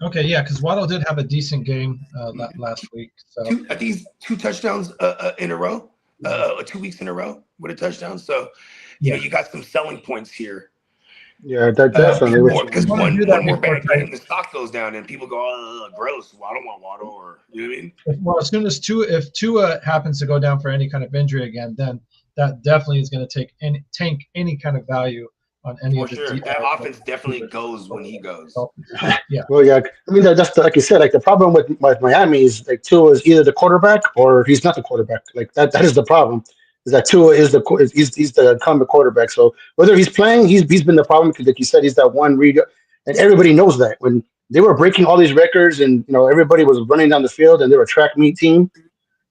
Okay, yeah, because Waddle did have a decent game last week. So I think he's 2 touchdowns in a row, 2 weeks in a row with a touchdown. So you know, you got some selling points here. Yeah, that definitely. Because one more bad game and the stock goes down and people go, oh, gross. Well, I don't want Waddle, or you know what I mean? Well, as soon as if Tua happens to go down for any kind of injury again, then that definitely is going to tank any kind of value on any of the sure. That offense definitely goes when he goes. Yeah. Well, yeah. I mean, that's like you said. Like the problem with Miami is like Tua is either the quarterback or he's not the quarterback. Like that is the problem. Is that Tua is he's the incumbent quarterback. So whether he's playing, he's been the problem because, like you said, he's that one read, and everybody knows that when they were breaking all these records and you know everybody was running down the field and they were a track meet team,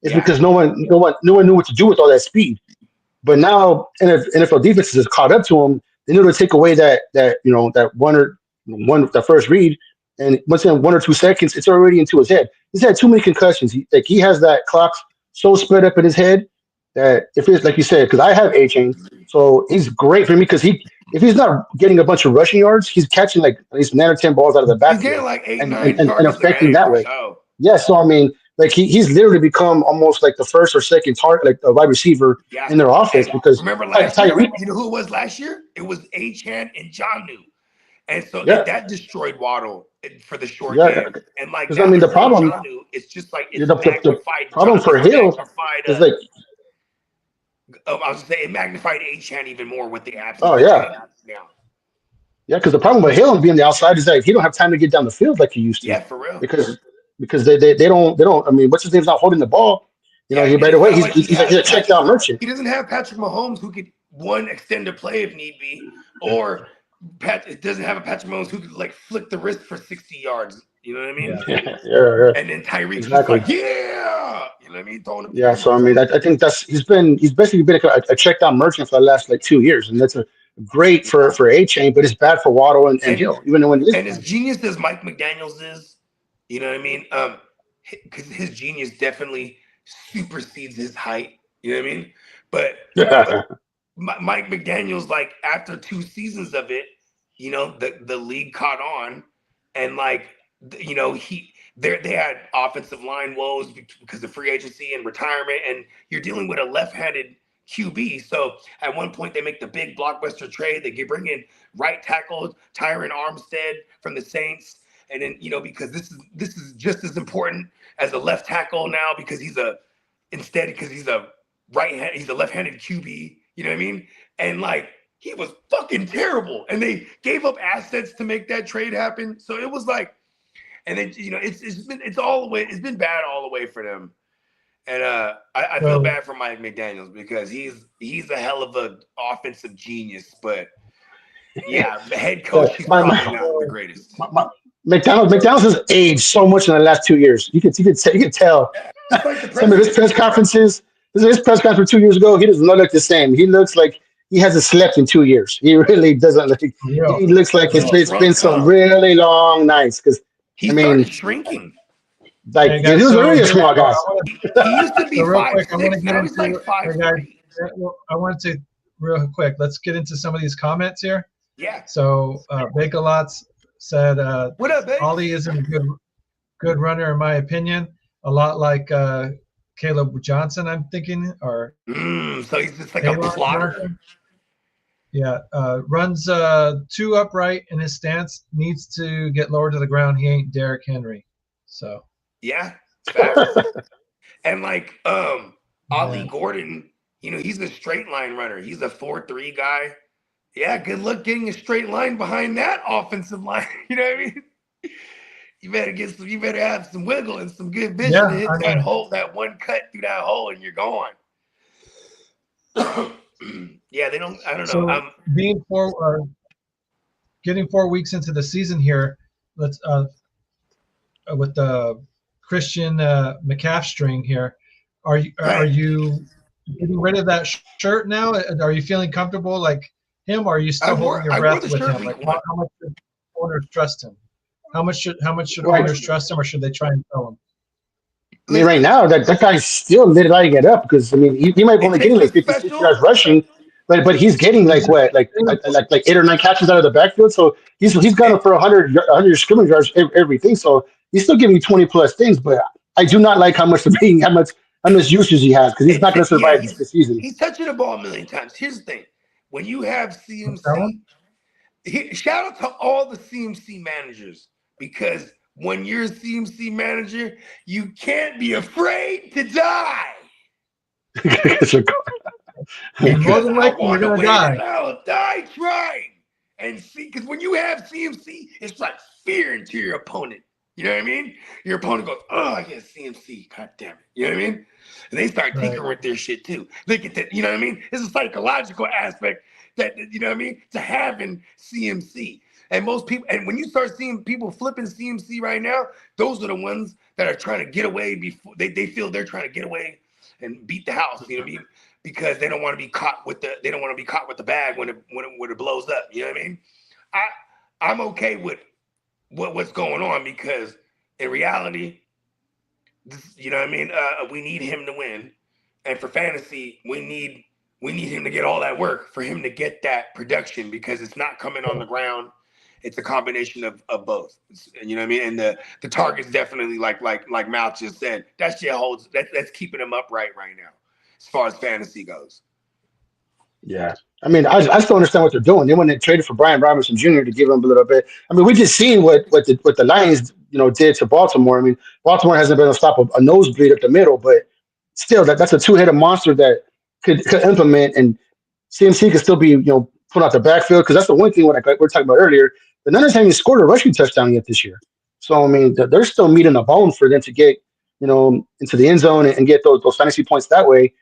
it's because no one knew what to do with all that speed. But now NFL defenses has caught up to him. They know to take away that the first read, and once in 1 or 2 seconds, it's already into his head. He's had too many concussions. He has that clock so sped up in his head that if it's like you said, because I have Achane, so he's great for me because if he's not getting a bunch of rushing yards, he's catching like at least 9 or 10 balls out of the backfield. He's getting like 8, and 9 affecting that way. So. Yeah, so I mean, like he's literally become almost like the first or second target, like a wide receiver in their offense. Because remember last year, you know who it was last year? It was Achane and Jonnu, and so that destroyed Waddle for the short game. And like, I mean, the problem, Jonnu, it's just like it's the problem for Hill is like. I was going to say it magnified Achane even more with the absence. Oh yeah. Yeah, because the problem with Hill and being the outside is that he don't have time to get down the field like he used to. Yeah, for real. Because they don't. I mean, what's his name's not holding the ball. You know, right away he's a check down merchant. He doesn't have Patrick Mahomes who could extend a play if need be, or it doesn't have a Patrick Mahomes who could like flick the wrist for 60 yards. You know what I mean? Yeah. And then Tyreek's exactly. like, yeah. what I mean? Throwing up the Yeah, so I numbers. mean, I think he's basically been a check down merchant for the last like 2 years, and that's a great for A Chain, but it's bad for Waddle and And Hill, even when he is and as playing. genius as Mike McDaniels is, you know what I mean? Because his genius definitely supersedes his height. You know what I mean? But Mike McDaniels, like after 2 seasons of it, you know, the league caught on, and like you know they had offensive line woes because of free agency and retirement, and you're dealing with a left-handed QB. So at one point they make the big blockbuster trade. They bring in right tackle Tyron Armstead from the Saints, and then you know because this is just as important as a left tackle now because he's a left-handed QB. You know what I mean? And like he was fucking terrible, and they gave up assets to make that trade happen. So it was like, and then you know it's been bad all the way for them. And I feel bad for Mike McDaniels because he's a hell of an offensive genius, but yeah, the head coach he's probably not the greatest. McDonald's has aged so much in the last 2 years. You could tell. It's like the Some of his press conferences. His press conference 2 years ago, he does not look the same. He looks like he hasn't slept in 2 years. He really doesn't look. He looks like it's been some really long nights. Because he started shrinking. Like he was already a small guy. He used to be 5'6". Now he's like 5'3". I wanted to real quick. Let's get into some of these comments here. Yeah. So Bake-A-Lots said, "What up, babe? Ollie isn't a good runner in my opinion. A lot like Caleb Johnson, I'm thinking, or so he's just like a plotter. Yeah, runs too upright in his stance. Needs to get lower to the ground. He ain't Derrick Henry. So yeah, and like Ollie Gordon, you know, he's a straight line runner. He's a 4.3 guy. Yeah, good luck getting a straight line behind that offensive line. You know what I mean? You better have some wiggle and some good vision to hit that hole, that one cut through that hole, and you're gone. Yeah, they don't. I don't know. Getting 4 weeks into the season here, let's with the Christian McCaffrey here. Are you getting rid of that shirt now? Are you feeling comfortable like him, or are you still holding your breath with him? Like, how much should owners trust him? How much should owners trust him, or should they try and sell him? I mean, right now that guy's still lighting it up because I mean he might only get like 50, 60 yards rushing, but he's getting like 8 or 9 catches out of the backfield. So he's got him for 100 scrimmage yards everything. So he's still giving you 20 plus things. But I do not like how much usage he has because he's not going to survive this season. He's touching the ball a million times. Here's the thing: when you have CMC, shout out to all the CMC managers because when you're a CMC manager, you can't be afraid to die. More than likely, you're gonna die. I'll die trying. And see, because when you have CMC, it's like fear into your opponent. You know what I mean? Your opponent goes, "Oh, I get CMC. God damn it." You know what I mean? And they start tinkering with their shit too. Look at that. You know what I mean? It's a psychological aspect that, you know what I mean, to having CMC. And most people, and when you start seeing people flipping CMC right now, those are the ones that are trying to get away before they feel they're trying to get away and beat the house. You know what I mean? Because they don't want to be caught with the bag when it blows up. You know what I mean? I'm okay with what's going on because in reality, you know what I mean? We need him to win, and for fantasy, we need him to get all that work for him to get that production because it's not coming on the ground. It's a combination of both. You know what I mean? And the target's definitely like Mal just said. That shit holds. That's keeping him upright right now, as far as fantasy goes. Yeah, I mean, I still understand what they're doing. They went and traded for Brian Robinson Jr. to give him a little bit. I mean, we just seen what the Lions did to Baltimore. I mean, Baltimore hasn't been able to stop a nosebleed up the middle, but still, that's a two-headed monster that could implement, and CMC could still be put out the backfield because that's the one thing we were talking about earlier. The Niners haven't scored a rushing touchdown yet this year, so I mean, there's still meat in the bone for them to get into the end zone and get those fantasy points that way,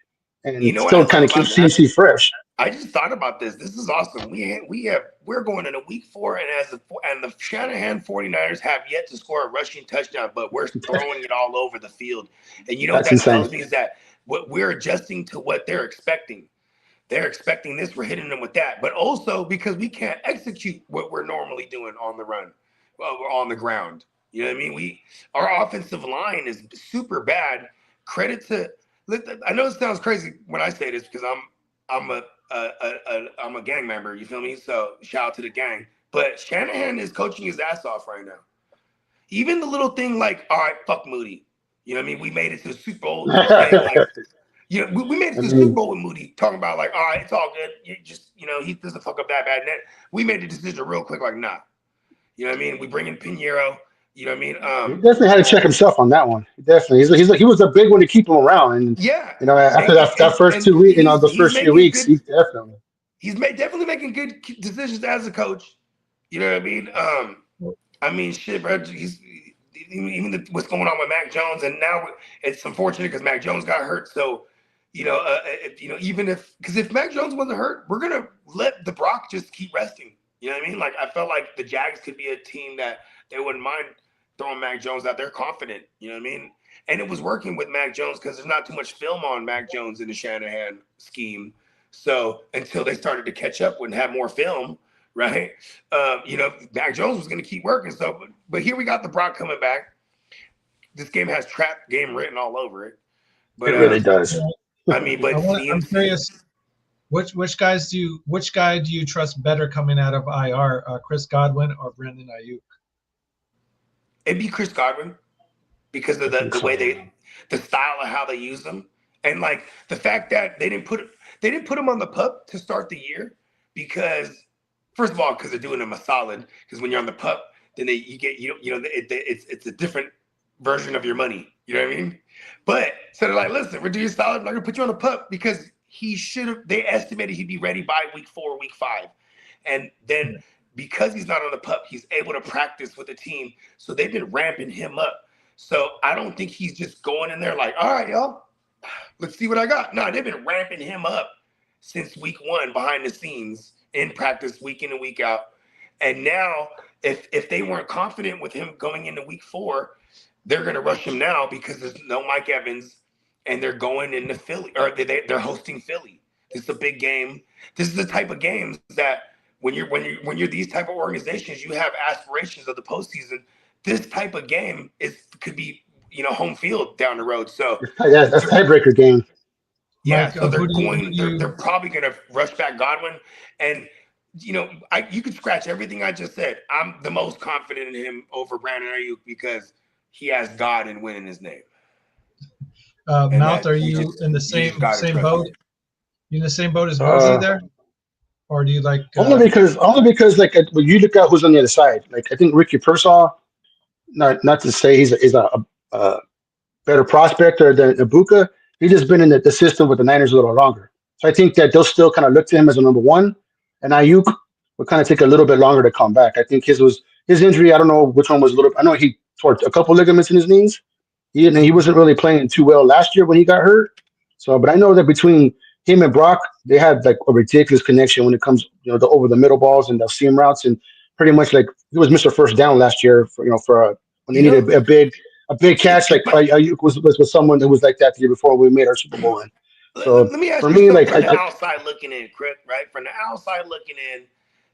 and still kind of keep CMC fresh. I just thought about this. This is awesome. We're going into week 4, and the Shanahan 49ers have yet to score a rushing touchdown, but we're throwing it all over the field. And you know what That's that insane. tells me is that we're adjusting to what they're expecting. They're expecting this, we're hitting them with that. But also because we can't execute what we're normally doing on the run, or on the ground. You know what I mean? Our offensive line is super bad. Credit to, I know it sounds crazy when I say this because I'm a gang member, you feel me? So shout out to the gang. But Shanahan is coaching his ass off right now. Even the little thing like, all right, fuck Moody. You know what I mean? We made it to the Super Bowl saying like, you know, we made it to the Super Bowl with Moody, talking about like, all right, it's all good. You just, you know, he doesn't fuck up that bad net. We made the decision real quick, like, nah. You know what I mean? We bring in Pinheiro. You know what I mean? He definitely had to check himself on that one. Definitely, he was a big one to keep him around. And yeah, you know, after that first 2 weeks, you know, the first few weeks, he definitely. He's definitely making good decisions as a coach. You know what I mean? Shit, bro. Even what's going on with Mac Jones, and now it's unfortunate because Mac Jones got hurt. So, you know, even if Mac Jones wasn't hurt, we're gonna let the Brock just keep resting. You know what I mean? Like I felt like the Jags could be a team that they wouldn't mind throwing Mac Jones out. They're confident. You know what I mean? And it was working with Mac Jones because there's not too much film on Mac Jones in the Shanahan scheme. So until they started to catch up and have more film, right? You know, Mac Jones was going to keep working. So, but here we got the Brock coming back. This game has trap game written all over it. But It really does. I mean, but I'm curious, which guy do you trust better coming out of IR, Chris Godwin or Brandon Ayuk? It'd be Chris Godwin because of the way the style of how they use them, and like the fact that they didn't put him on the pup to start the year because first of all because they're doing him a solid because when you're on the pup then it's a different version of your money, you know what I mean? But so they're like, listen, we're doing solid, I'm not gonna put you on the pup because they estimated he'd be ready by week 4, week 5, and then because he's not on the pup, he's able to practice with the team. So they've been ramping him up. So I don't think he's just going in there like, all right, y'all, let's see what I got. No, they've been ramping him up since week 1 behind the scenes in practice, week in and week out. And now if they weren't confident with him going into week 4, they're going to rush him now because there's no Mike Evans and they're going into Philly or they're hosting Philly. This is a big game. This is the type of games that when you're these type of organizations, you have aspirations of the postseason. This type of game could be, you know, home field down the road. So yeah, that's a tiebreaker game. Yeah, Mike, so they're probably going to rush back Godwin, and you know, you could scratch everything I just said. I'm the most confident in him over Brandon Ayuk because he has God and win in his name. Mount, are you in the same boat? You in the same boat as Mosey there? Or do you like only because like when you look at who's on the other side, like I think Ricky Pearsall, not to say he's a better prospector than Ibuka, he's just been in the system with the Niners a little longer. So I think that they'll still kind of look to him as a number 1, and Ayuk will kind of take a little bit longer to come back. I think his injury. I don't know which one was a little. I know he tore a couple ligaments in his knees. He wasn't really playing too well last year when he got hurt. So, but I know that between him and Brock, they had like a ridiculous connection when it comes, you know, over the middle balls and the seam routes, and pretty much like he was Mr. First Down last year for when they needed a big catch. Like Ayuk was someone that was like that the year before we made our Super Bowl win. So let me ask for you me, something like from the outside looking in, Chris, right? From the outside looking in,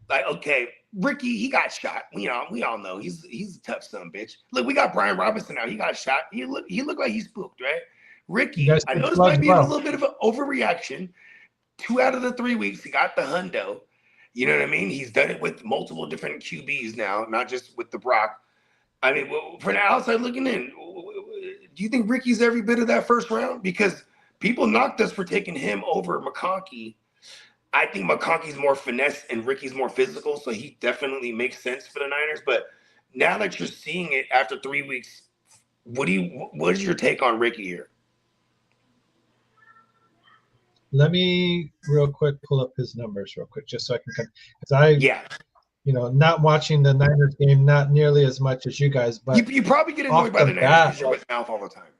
like, okay, Ricky, he got shot. We all know he's a tough son of a bitch. Look, we got Brian Robinson now. He got shot. He looked like he's spooked, right? Ricky, I know this might be a little bit of an overreaction. 2 out of the 3 weeks, he got the hundo. You know what I mean? He's done it with multiple different QBs now, not just with the Brock. I mean, from the outside looking in, do you think Ricky's every bit of that first round? Because people knocked us for taking him over McConkey. I think McConkey's more finesse and Ricky's more physical, so he definitely makes sense for the Niners. But now that you're seeing it after 3 weeks, what is your take on Ricky here? Let me real quick pull up his numbers real quick just so I can, because not watching the Niners game not nearly as much as you guys, but you probably get annoyed by the Niners because you're with Mouth all the time.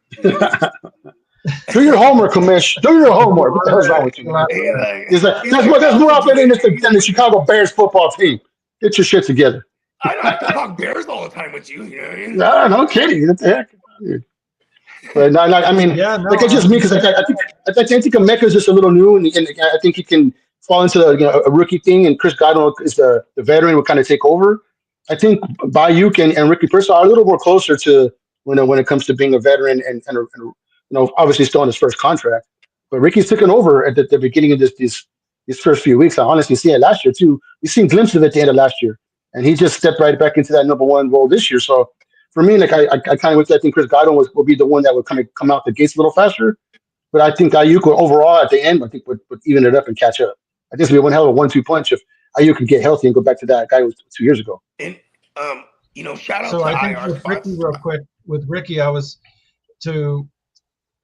Do your homework, Commish. Do your homework. What the hell's wrong with you, man? There's more out there than the Chicago Bears football team. Get your shit together. I don't have to talk Bears all the time with you. You know what I mean? No kidding. What the heck? But no, I mean, Yeah, no, like it's just me because I think Emeka's just a little new, and I think he can fall into a rookie thing, and Chris Godwin is the veteran will kind of take over. I think Bayuk and Ricky Pearsall are a little more closer to when it comes to being a veteran and obviously still on his first contract. But Ricky's taken over at the beginning of these first few weeks. I honestly see it last year too. We've seen glimpses of it at the end of last year, and he just stepped right back into that number one role this year. So for me, like I kind of think Chris Godwin will be the one that would kind of come out the gates a little faster. But I think Ayuk will overall at the end, I think would even it up and catch up. I think it'll be one hell of a 1-2 punch if Ayuk can get healthy and go back to that guy who was 2 years ago. And shout out so to I think IR with spots. Ricky, real quick, with Ricky, I was to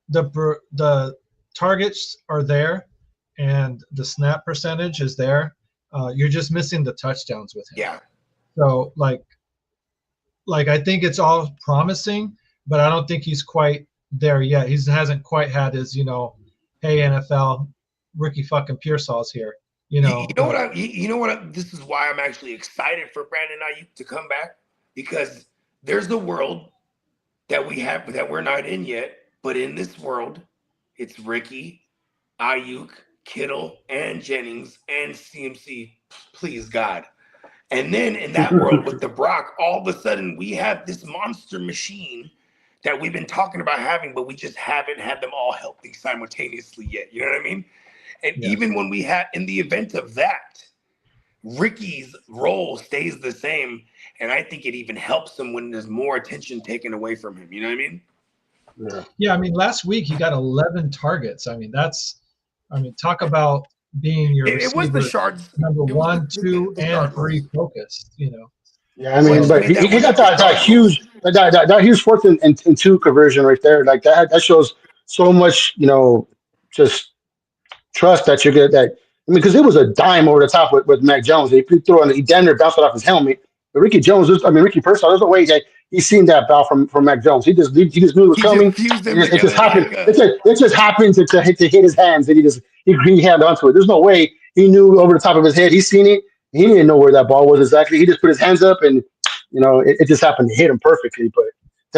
the targets are there, and the snap percentage is there. You're just missing the touchdowns with him. Yeah. So like I think it's all promising, but I don't think he's quite there yet. He hasn't quite had his, hey NFL, Ricky fucking Pearsall's here. You know what? This is why I'm actually excited for Brandon Ayuk to come back, because there's the world that we have that we're not in yet, but in this world, it's Ricky, Ayuk, Kittle, and Jennings, and CMC. Please God. And then in that world with the Brock, all of a sudden we have this monster machine that we've been talking about having, but we just haven't had them all healthy simultaneously yet. You know what I mean? And even when we have, in the event of that, Ricky's role stays the same. And I think it even helps him when there's more attention taken away from him. You know what I mean? Yeah, I mean, last week he got 11 targets. I mean, talk about being your it was the Shards number 1, 2, and 3 focused. Yeah, I mean, but he got that huge 4th and 2 conversion right there. Like that shows so much, just trust that you're good. Because it was a dime over the top with Mac Jones. He threw on, he damn near bounced it off his helmet. But Ricky Pearsall, there's no way that he's seen that ball from Mac Jones. He just knew it was coming. It just happened. It just happened to hit his hands, and he held onto it. There's no way he knew over the top of his head. He's seen it. He didn't know where that ball was exactly. He just put his hands up, and it just happened to hit him perfectly. But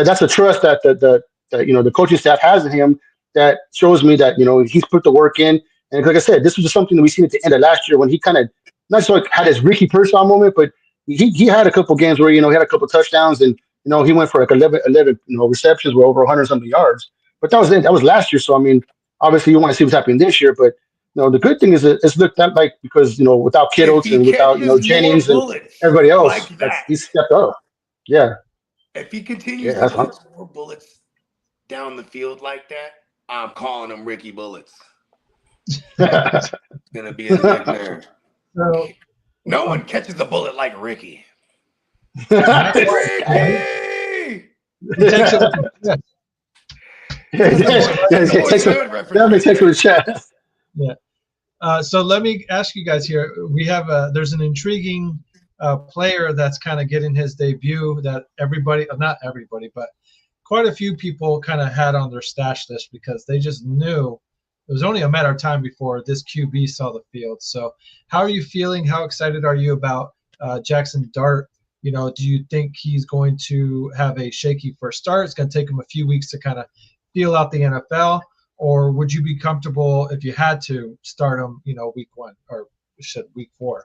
that's a trust that the coaching staff has in him that shows me that he's put the work in. And like I said, this was just something that we seen at the end of last year when he kind of not so had his Ricky Pearsall moment, but he had a couple games where he had a couple touchdowns, and he went for like 11 receptions with over 100 something yards. But that was last year. So I mean, obviously you want to see what's happening this year. But the good thing is it's looked at like because without Kittles and without Jennings and everybody else, he's stepped up. Yeah. If he continues to put more bullets down the field like that, I'm calling him Ricky Bullets. It's gonna be his nickname. So, no one catches a bullet like Ricky. Ricky! Yeah. So let me ask you guys here. We have there's an intriguing player that's kind of getting his debut that not everybody, but quite a few people kind of had on their stash list because they just knew it was only a matter of time before this QB saw the field. So how are you feeling? How excited are you about Jackson Dart? Do you think he's going to have a shaky first start? It's going to take him a few weeks to kind of feel out the NFL, or would you be comfortable if you had to start him, week 1 or week 4?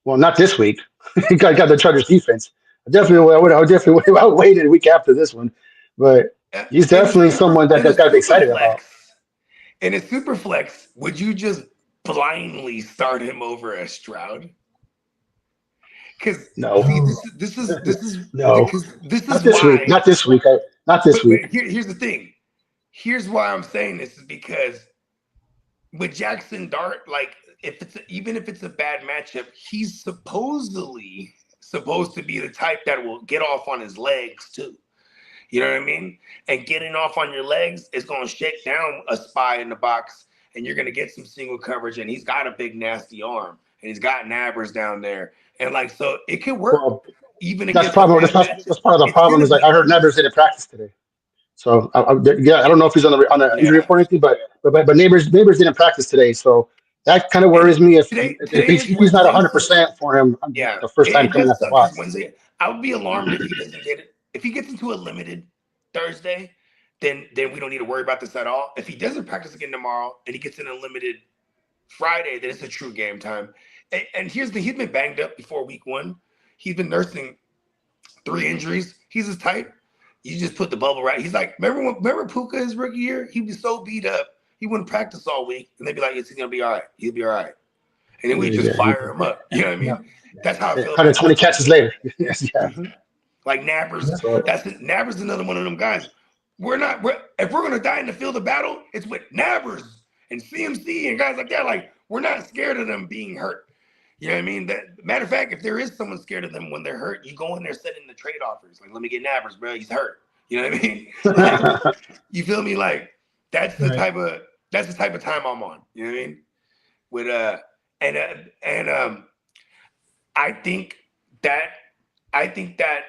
Well, not this week. He got the Chargers defense. I would wait a week after this one, but he's definitely someone that got to be excited about. In a super flex, would you just blindly start him over a Stroud? Because no, this is no, because this not is this why. Week. Not this week. Not this week. Here's the thing. Here's why I'm saying this is because with Jackson Dart, like even if it's a bad matchup, he's supposedly supposed to be the type that will get off on his legs too. You know what I mean? And getting off on your legs is going to shake down a spy in the box, and you're going to get some single coverage. And he's got a big, nasty arm, and he's got nabbers down there. And so it could work even against. That's part of the problem. Is I heard Nabbers didn't practice today. So yeah, I don't know if he's on the injury Yeah. report or anything, but neighbors didn't practice today, so that kind of And worries me if today is he's not Wednesday, so 100% for him yeah, the first time it coming does out the suck because box. Wednesday. I would be alarmed if he doesn't get it. If he gets into a limited Thursday, then we don't need to worry about this at all. If he doesn't practice again tomorrow and he gets in a limited Friday, then it's a true game time. And he's been banged up before week 1. He's been nursing 3 injuries. He's as tight. You just put the bubble right. He's like, remember Puka his rookie year? He was so beat up. He wouldn't practice all week. And they'd be like, he's going to be all right. He'll be all right. And then we just fire him up. You know what I mean? That's how I feel about 120 catches later. Yes, yeah. Mm-hmm. Like Nabbers. So, Nabbers another one of them guys. If we're going to die in the field of battle, it's with Nabbers and CMC and guys like that. Like, we're not scared of them being hurt. You know what I mean? Matter of fact, if there is someone scared of them when they're hurt, you go in there setting the trade offers. Like, let me get Nabbers, bro. He's hurt. You know what I mean? Like, you feel me? Like, that's the type of time I'm on. You know what I mean? With I think that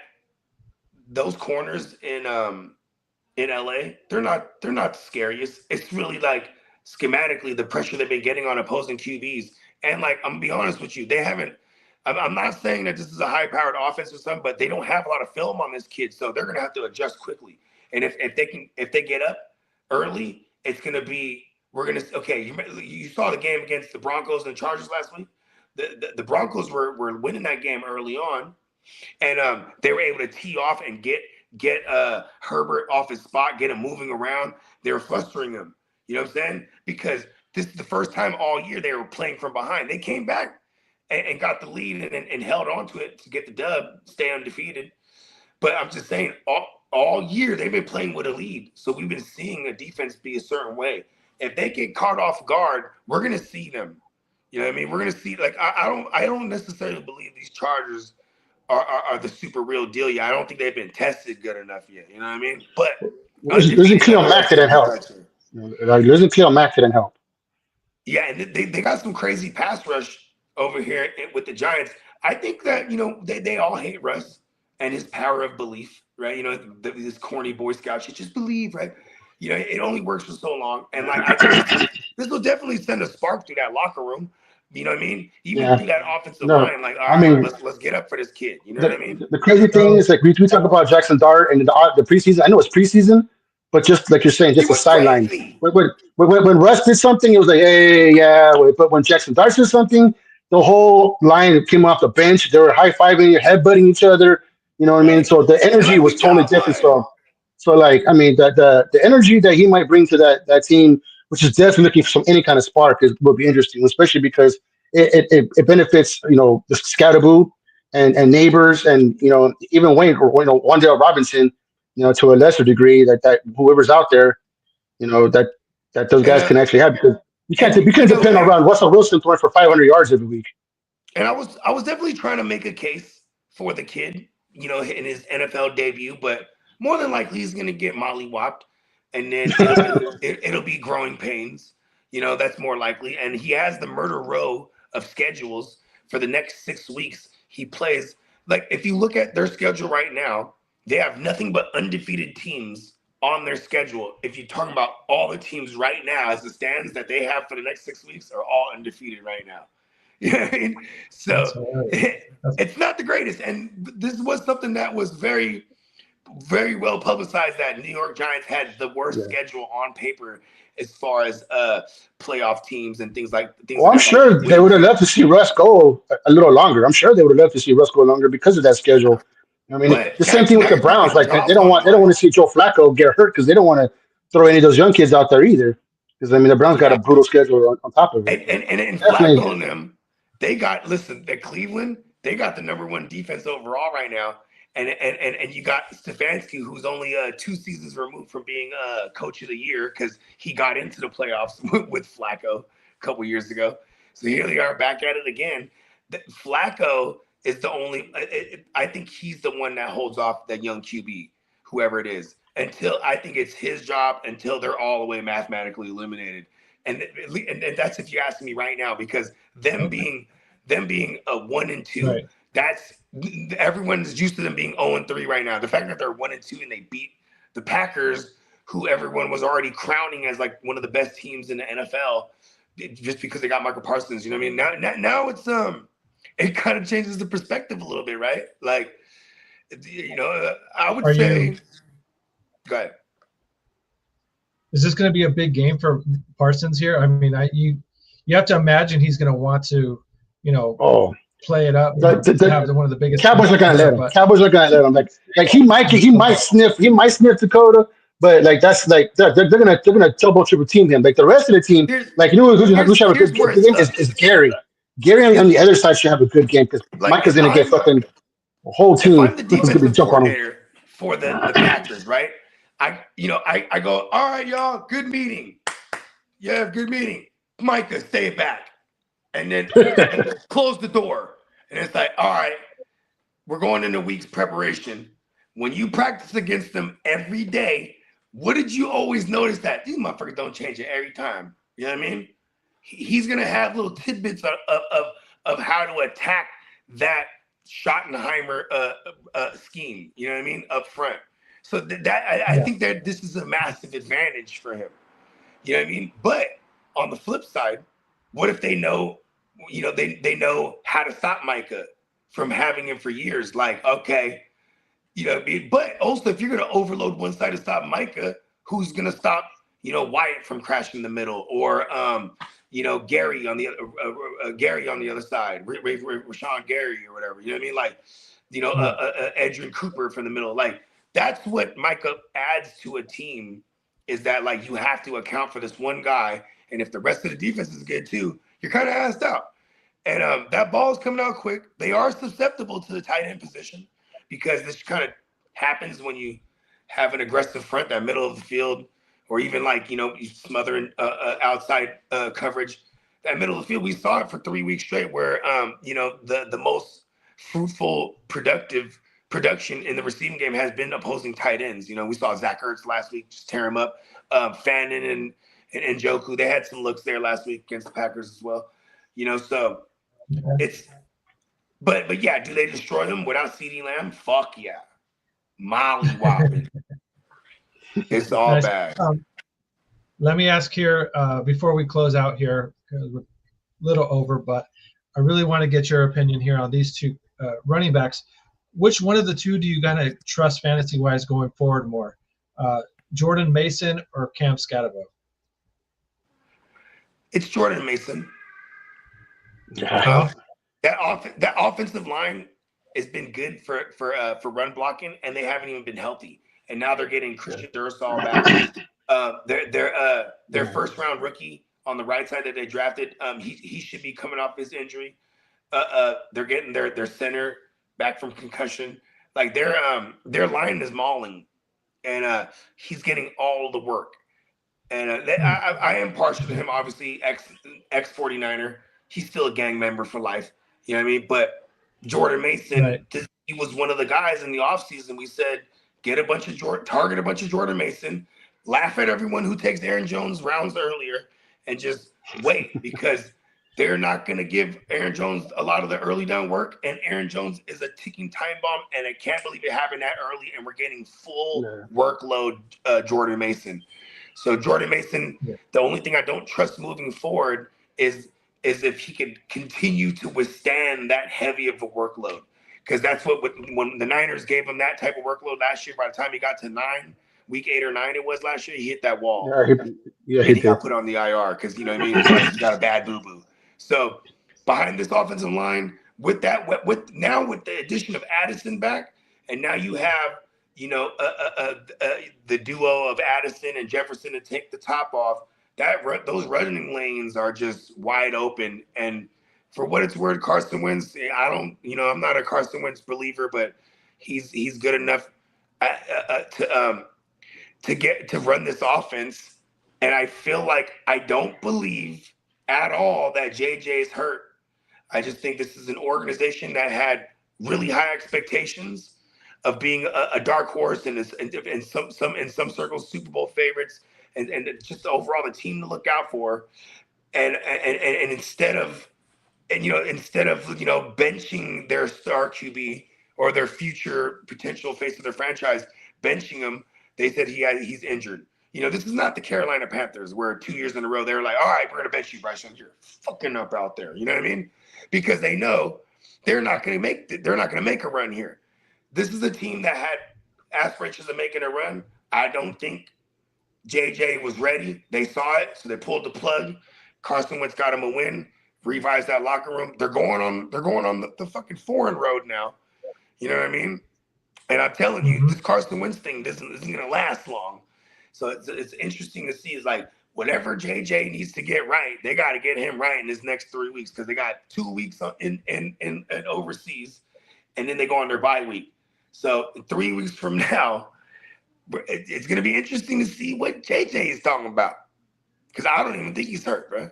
those corners in LA, they're not the scariest. It's really like schematically the pressure they've been getting on opposing QBs. And like, I'm gonna be honest with you, they haven't. I'm not saying that this is a high-powered offense or something, but they don't have a lot of film on this kid, so they're gonna have to adjust quickly. And if they get up early, it's gonna be okay. You saw the game against the Broncos and the Chargers last week. The Broncos were winning that game early on, and they were able to tee off and get Herbert off his spot, get him moving around. They were flustering him. You know what I'm saying? Because this is the first time all year they were playing from behind. They came back and got the lead and held on to it to get the dub, stay undefeated. But I'm just saying, all year they've been playing with a lead. So we've been seeing a defense be a certain way. If they get caught off guard, we're going to see them. You know what I mean? We're going to see, like, I don't necessarily believe these Chargers are the super real deal yet. I don't think they've been tested good enough yet. You know what I mean? But losing Cleo Mack didn't help. Losing Cleo Mack didn't help. Yeah, and they got some crazy pass rush over here with the Giants. I think that, they all hate Russ and his power of belief, right? This corny Boy Scout shit, just believe, right? It only works for so long. And like, I think this will definitely send a spark through that locker room. You know what I mean? Even through that offensive line, like, all right, let's get up for this kid. You know what I mean? The crazy thing is, like, we talk about Jackson Dart and the preseason. I know it's preseason, but just like you're saying, just a sideline. When Russ did something, it was like, hey, yeah. But when Jackson Dart did something, the whole line came off the bench. They were high-fiving, headbutting each other. You know what I mean? So the energy was totally different. So like, I mean, the energy that he might bring to that team, which is definitely looking for any kind of spark, will be interesting, especially because it benefits, the Scatterboo and neighbors and, even Wayne or, Wandale Robinson, to a lesser degree that whoever's out there, that those guys can actually have, because you can't depend on Russell Wilson throwing for 500 yards every week. And I was definitely trying to make a case for the kid, in his NFL debut, but more than likely he's going to get mollywopped, and then it'll be growing pains. That's more likely. And he has the murder row of schedules for the next 6 weeks. He plays, like, if you look at their schedule right now, they have nothing but undefeated teams on their schedule. If you're talking about all the teams right now, as it stands, that they have for the next 6 weeks are all undefeated right now. You know what I mean? So it's not the greatest. And this was something that was very, very well publicized, that New York Giants had the worst schedule on paper as far as playoff teams and things like that. I'm sure they would have loved to see Russ go a little longer. I'm sure they would have loved to see Russ go longer because of that schedule. I mean, the same thing with the Browns. Like, they don't want to see Joe Flacco get hurt because they don't want to throw any of those young kids out there either. Because I mean, the Browns got a brutal schedule on top of it. And Flacco and them, at Cleveland, they got the number 1 defense overall right now. And you got Stefanski, who's only 2 seasons removed from being coach of the year because he got into the playoffs with Flacco a couple years ago. So here they are back at it again. Flacco is the only. I think he's the one that holds off that young QB, whoever it is, until I think it's his job until they're all the way mathematically eliminated. And that's if you ask me right now, because them being a 1-2, that's everyone's used to them being 0-3 right now. The fact that they're 1-2 and they beat the Packers, who everyone was already crowning as like one of the best teams in the NFL, just because they got Michael Parsons. You know what I mean? Now it's it kind of changes the perspective a little bit, right? Like, I would say, go ahead. Is this going to be a big game for Parsons here? I mean, you have to imagine he's going to want to, play it up. Have one of the biggest. Cowboys are going to let him. Cowboys are going to let him. Like he might sniff Dakota, but like that's like they're gonna double triple team him. Like the rest of the team, who should have a good game is Gary. Gary on the other side should have a good game because Mike is going to get fucking a whole team. If I'm the defensive coordinator for the Packers, right? I go, all right, y'all, good meeting. Yeah, good meeting. Micah, stay back. And then close the door. And it's like, all right, we're going into week's preparation. When you practice against them every day, what did you always notice that? These motherfuckers don't change it every time. You know what I mean? He's going to have little tidbits of how to attack that Schottenheimer scheme. You know what I mean? Up front. So I think that this is a massive advantage for him. You know what I mean? But on the flip side, what if they know, they know how to stop Micah from having him for years? Like, okay, but also if you're going to overload one side to stop Micah, who's going to stop, Wyatt from crashing in the middle, or, Gary on the other side, Rashawn Gary or whatever, you know what I mean? Like, Edrin Cooper from the middle. Like, that's what Micah adds to a team, is that like you have to account for this one guy. And if the rest of the defense is good too, you're kind of assed out. And that ball is coming out quick. They are susceptible to the tight end position because this kind of happens when you have an aggressive front, that middle of the field, or even like, you smothering outside coverage. That middle of the field, we saw it for 3 weeks straight where, the most fruitful, production in the receiving game has been opposing tight ends. We saw Zach Ertz last week just tear him up. Fannin and Njoku, they had some looks there last week against the Packers as well. So it's but yeah, do they destroy him without CeeDee Lamb? Fuck yeah. Molly whopping. It's all bad. Let me ask here before we close out here, because we're a little over, but I really want to get your opinion here on these two running backs. Which one of the two do you kind of trust fantasy-wise going forward more, Jordan Mason or Cam Scatterbo? It's Jordan Mason. Yeah. That offensive line has been good for run blocking, and they haven't even been healthy. And now they're getting Christian Durasol back. Their first round rookie on the right side that they drafted, he should be coming off his injury. They're getting their center back from concussion. Like their line is mauling, and he's getting all the work. And I am partial to him, obviously, ex 49er. He's still a gang member for life. You know what I mean? But Jordan Mason, right. He was one of the guys in the offseason. We said, target a bunch of Jordan Mason, laugh at everyone who takes Aaron Jones rounds earlier, and just wait, because they're not going to give Aaron Jones a lot of the early down work. And Aaron Jones is a ticking time bomb, and I can't believe it happened that early, and we're getting full workload Jordan Mason. So Jordan Mason, the only thing I don't trust moving forward is if he can continue to withstand that heavy of a workload. Because that's when the Niners gave him that type of workload last year, by the time he got to week 8 or 9 it was last year, he hit that wall. He got put on the IR because, you know what I mean? It's like he's got a bad boo-boo. So behind this offensive line, with the addition of Addison back, and now you have, the duo of Addison and Jefferson to take the top off, those running lanes are just wide open. And for what it's worth, Carson Wentz, I'm not a Carson Wentz believer, but he's good enough to run this offense. And I feel like I don't believe at all that JJ is hurt. I just think this is an organization that had really high expectations of being a dark horse and in some circles Super Bowl favorites, and just overall the team to look out for. And instead of benching their star QB or their future potential face of their franchise, benching them, They said he's injured. This is not the Carolina Panthers where 2 years in a row they were like, all right, we're gonna bet you, Bryce Young, you're fucking up out there. You know what I mean? Because they know they're not gonna make a run here. This is a team that had aspirations of making a run. I don't think JJ was ready. They saw it, so they pulled the plug. Carson Wentz got him a win, revised that locker room. They're going on the fucking foreign road now. You know what I mean? And I'm telling you, this Carson Wentz thing isn't gonna last long. So it's interesting to see. Is like whatever JJ needs to get right, they got to get him right in this next 3 weeks because they got 2 weeks in overseas, and then they go on their bye week. So 3 weeks from now, it's going to be interesting to see what JJ is talking about because I don't even think he's hurt, bro.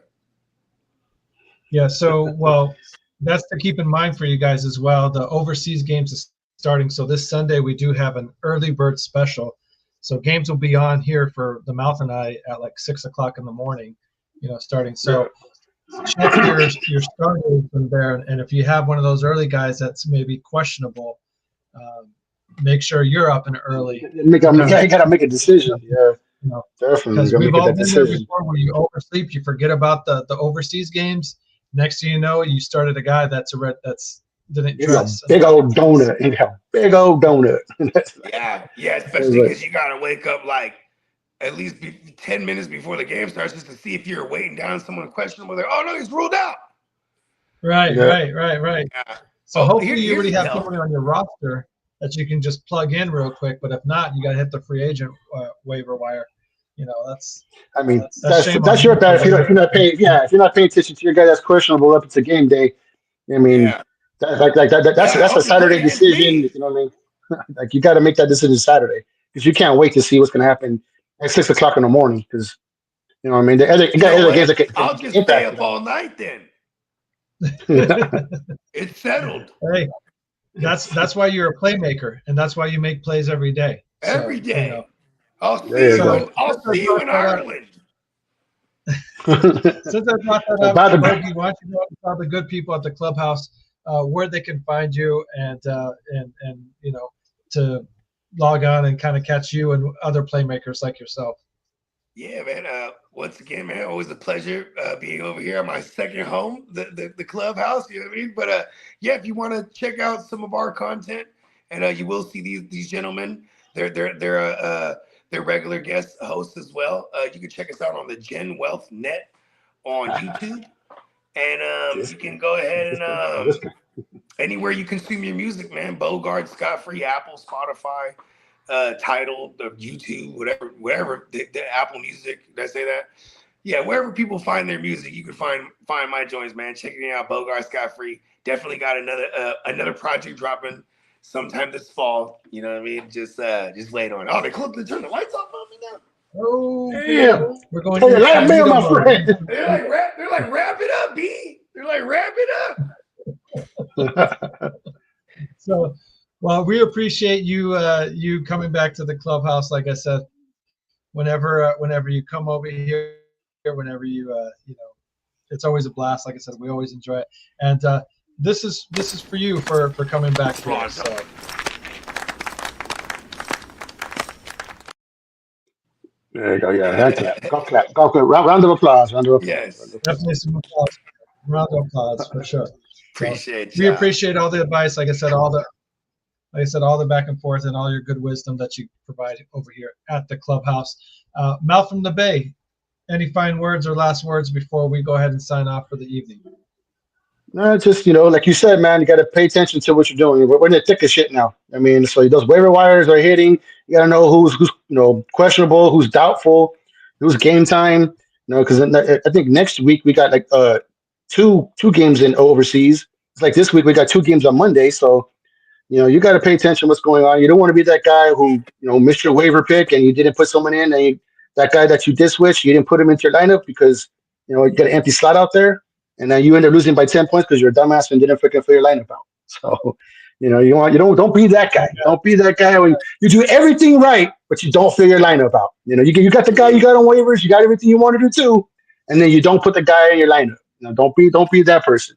Yeah. So that's to keep in mind for you guys as well. The overseas games is starting. So this Sunday we do have an early bird special. So games will be on here for the Mouth and I at like 6 o'clock in the morning, starting. So check your starters from there. And if you have one of those early guys that's maybe questionable, make sure you're up and early. You gotta make a decision. Yeah, definitely. Because we've all been there before where you oversleep, you forget about the overseas games. Next thing you know, you started a guy that's didn't dress. Big old donut. Big old donut. Yeah, especially because you gotta wake up like at least 10 minutes before the game starts just to see if you're waiting down someone questionable. They're, oh no, he's ruled out. Right. Yeah. So hopefully you already have somebody on your roster that you can just plug in real quick. But if not, you got to hit the free agent waiver wire. That's your bad. If you're not paying, if you're not paying attention to your guy that's questionable up to game day, that's a Saturday decision. You know what I mean? Like you got to make that decision Saturday because you can't wait to see what's going to happen at 6 o'clock in the morning. Because you know what I mean. The other games that I'll just stay up all night then. It's settled. Hey, that's why you're a playmaker, and that's why you make plays every day. Every day. I'll see you in Ireland. Since I brought that up, Bogey, why don't you go tell the good people at the Clubhouse where they can find you and to log on and kind of catch you and other playmakers like yourself. Yeah, man. Once again, man, always a pleasure being over here at my second home, the Clubhouse. You know what I mean? But if you want to check out some of our content, and you will see these gentlemen. They're regular guest hosts as well. You can check us out on the Gen Wealth Net on YouTube, and you can go ahead and anywhere you consume your music, man. Bogart, Scott Free, Apple, Spotify. Tidal, the YouTube, whatever the Apple Music. Did I say that? Yeah, wherever people find their music, you can find my joints, man. Check it out, Bogart Scott Free. Definitely got another project dropping sometime this fall. You know what I mean? Just wait on it. Oh, they turn the lights off on me now. Oh yeah, we're going to light me, my friend. They're like wrap it up, B. They're like wrap it up. So. Well, we appreciate you coming back to the Clubhouse. Like I said, whenever you come over here, whenever it's always a blast. Like I said, we always enjoy it. And this is for you for coming back here. So. There you go. Yeah, golf clap. Round of applause. Yes, definitely some applause. Round of applause for sure. We appreciate all the advice. Like I said, all the back and forth and all your good wisdom that you provide over here at the Clubhouse. Mal from the Bay, any fine words or last words before we go ahead and sign off for the evening? No, just, like you said, man, you got to pay attention to what you're doing. We're in the thick of shit now. I mean, so those waiver wires are hitting. You got to know who's questionable, who's doubtful, who's game time. Because I think next week we got like two games in overseas. It's like this week we got 2 games on Monday, so you got to pay attention to what's going on. You don't want to be that guy who, missed your waiver pick and you didn't put someone in, and that guy that you did switch, you didn't put him into your lineup because, you got an empty slot out there, and then you end up losing by 10 points because you're a dumbass and didn't freaking fill your lineup out. So, don't be that guy. Don't be that guy when you do everything right, but you don't fill your lineup out. You got the guy you got on waivers, you got everything you want to do too, and then you don't put the guy in your lineup. Don't be that person,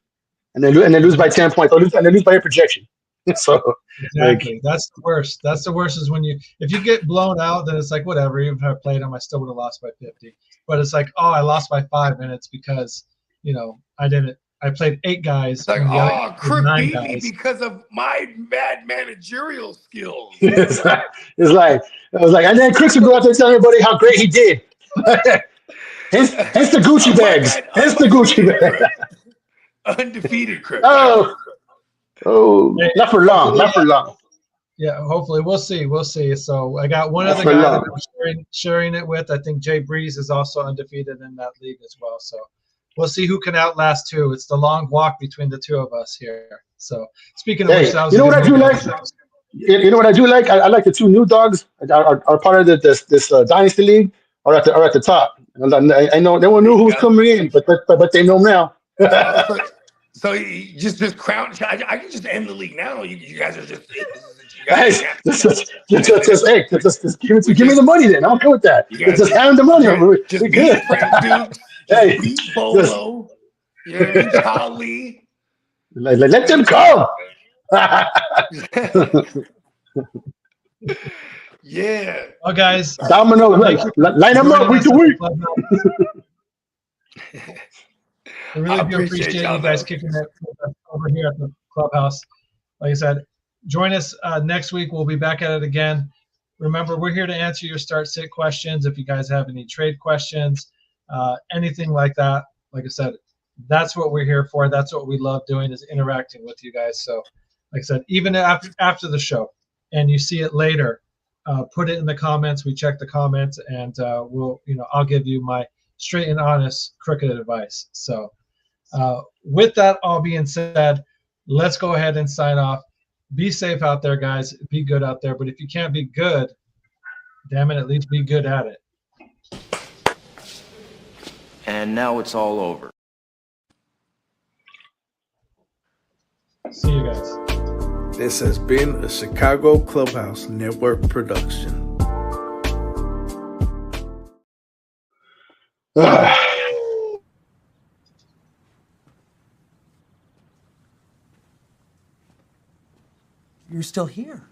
and then lose by 10 points. Or lose by your projection. So Exactly. like, That's the worst. That's the worst is when if you get blown out, then it's like whatever. Even if I played them, I still would have lost by 50. But it's like, oh, I lost by 5 minutes because I didn't. I played 8 guys It's like, when the other guy oh, played Crook 9 beat me guys. because of my bad managerial skills. it's like I was like, and then Chris would go out there and tell everybody how great he did. hence the Gucci Oh my bags. God, Hence the Gucci undefeated bags. Crook. Undefeated Crook. Oh, Hey, not for long. Not for long. yeah, hopefully we'll see. We'll see. So I got one Not other for guy that long. I'm sharing it with. I think Jay Breeze is also undefeated in that league as well. So we'll see who can outlast who. It's the long walk between the two of us here. So speaking of which, Hey, that was you a know good what I do movie. like? You know what I do like? I like the 2 new dogs are part of this dynasty league are at the top. And I know no one There knew you who was go. coming in, but they know now. Oh, so you just crown. I can just end the league now. You guys are just it. You guys are Hey, champions. just We give me the just money then. I'm okay with that. you guys Just hand him the money. We just good. beat Frank Dukes. Just Hey, beat just Bolo. You know what I mean? Charlie. let them come. Yeah. Well, guys, Domino, thank you for line them up joining week us to at the week. Clubhouse. We I really do appreciate appreciate y'all you guys though. kicking it with us over here at the Clubhouse. Like I said, join us next week. We'll be back at it again. Remember, we're here to answer your start sit questions. If you guys have any trade questions, anything like that, like I said, that's what we're here for. That's what we love doing is interacting with you guys. So, like I said, even after the show, and you see it later, put it in the comments. We check the comments, and I'll give you my straight and honest crooked advice. So, with that all being said, let's go ahead and sign off. Be safe out there, guys. Be good out there. But if you can't be good, damn it, at least be good at it. And now it's all over. See you guys. This has been a Chicago Clubhouse Network production. You're still here.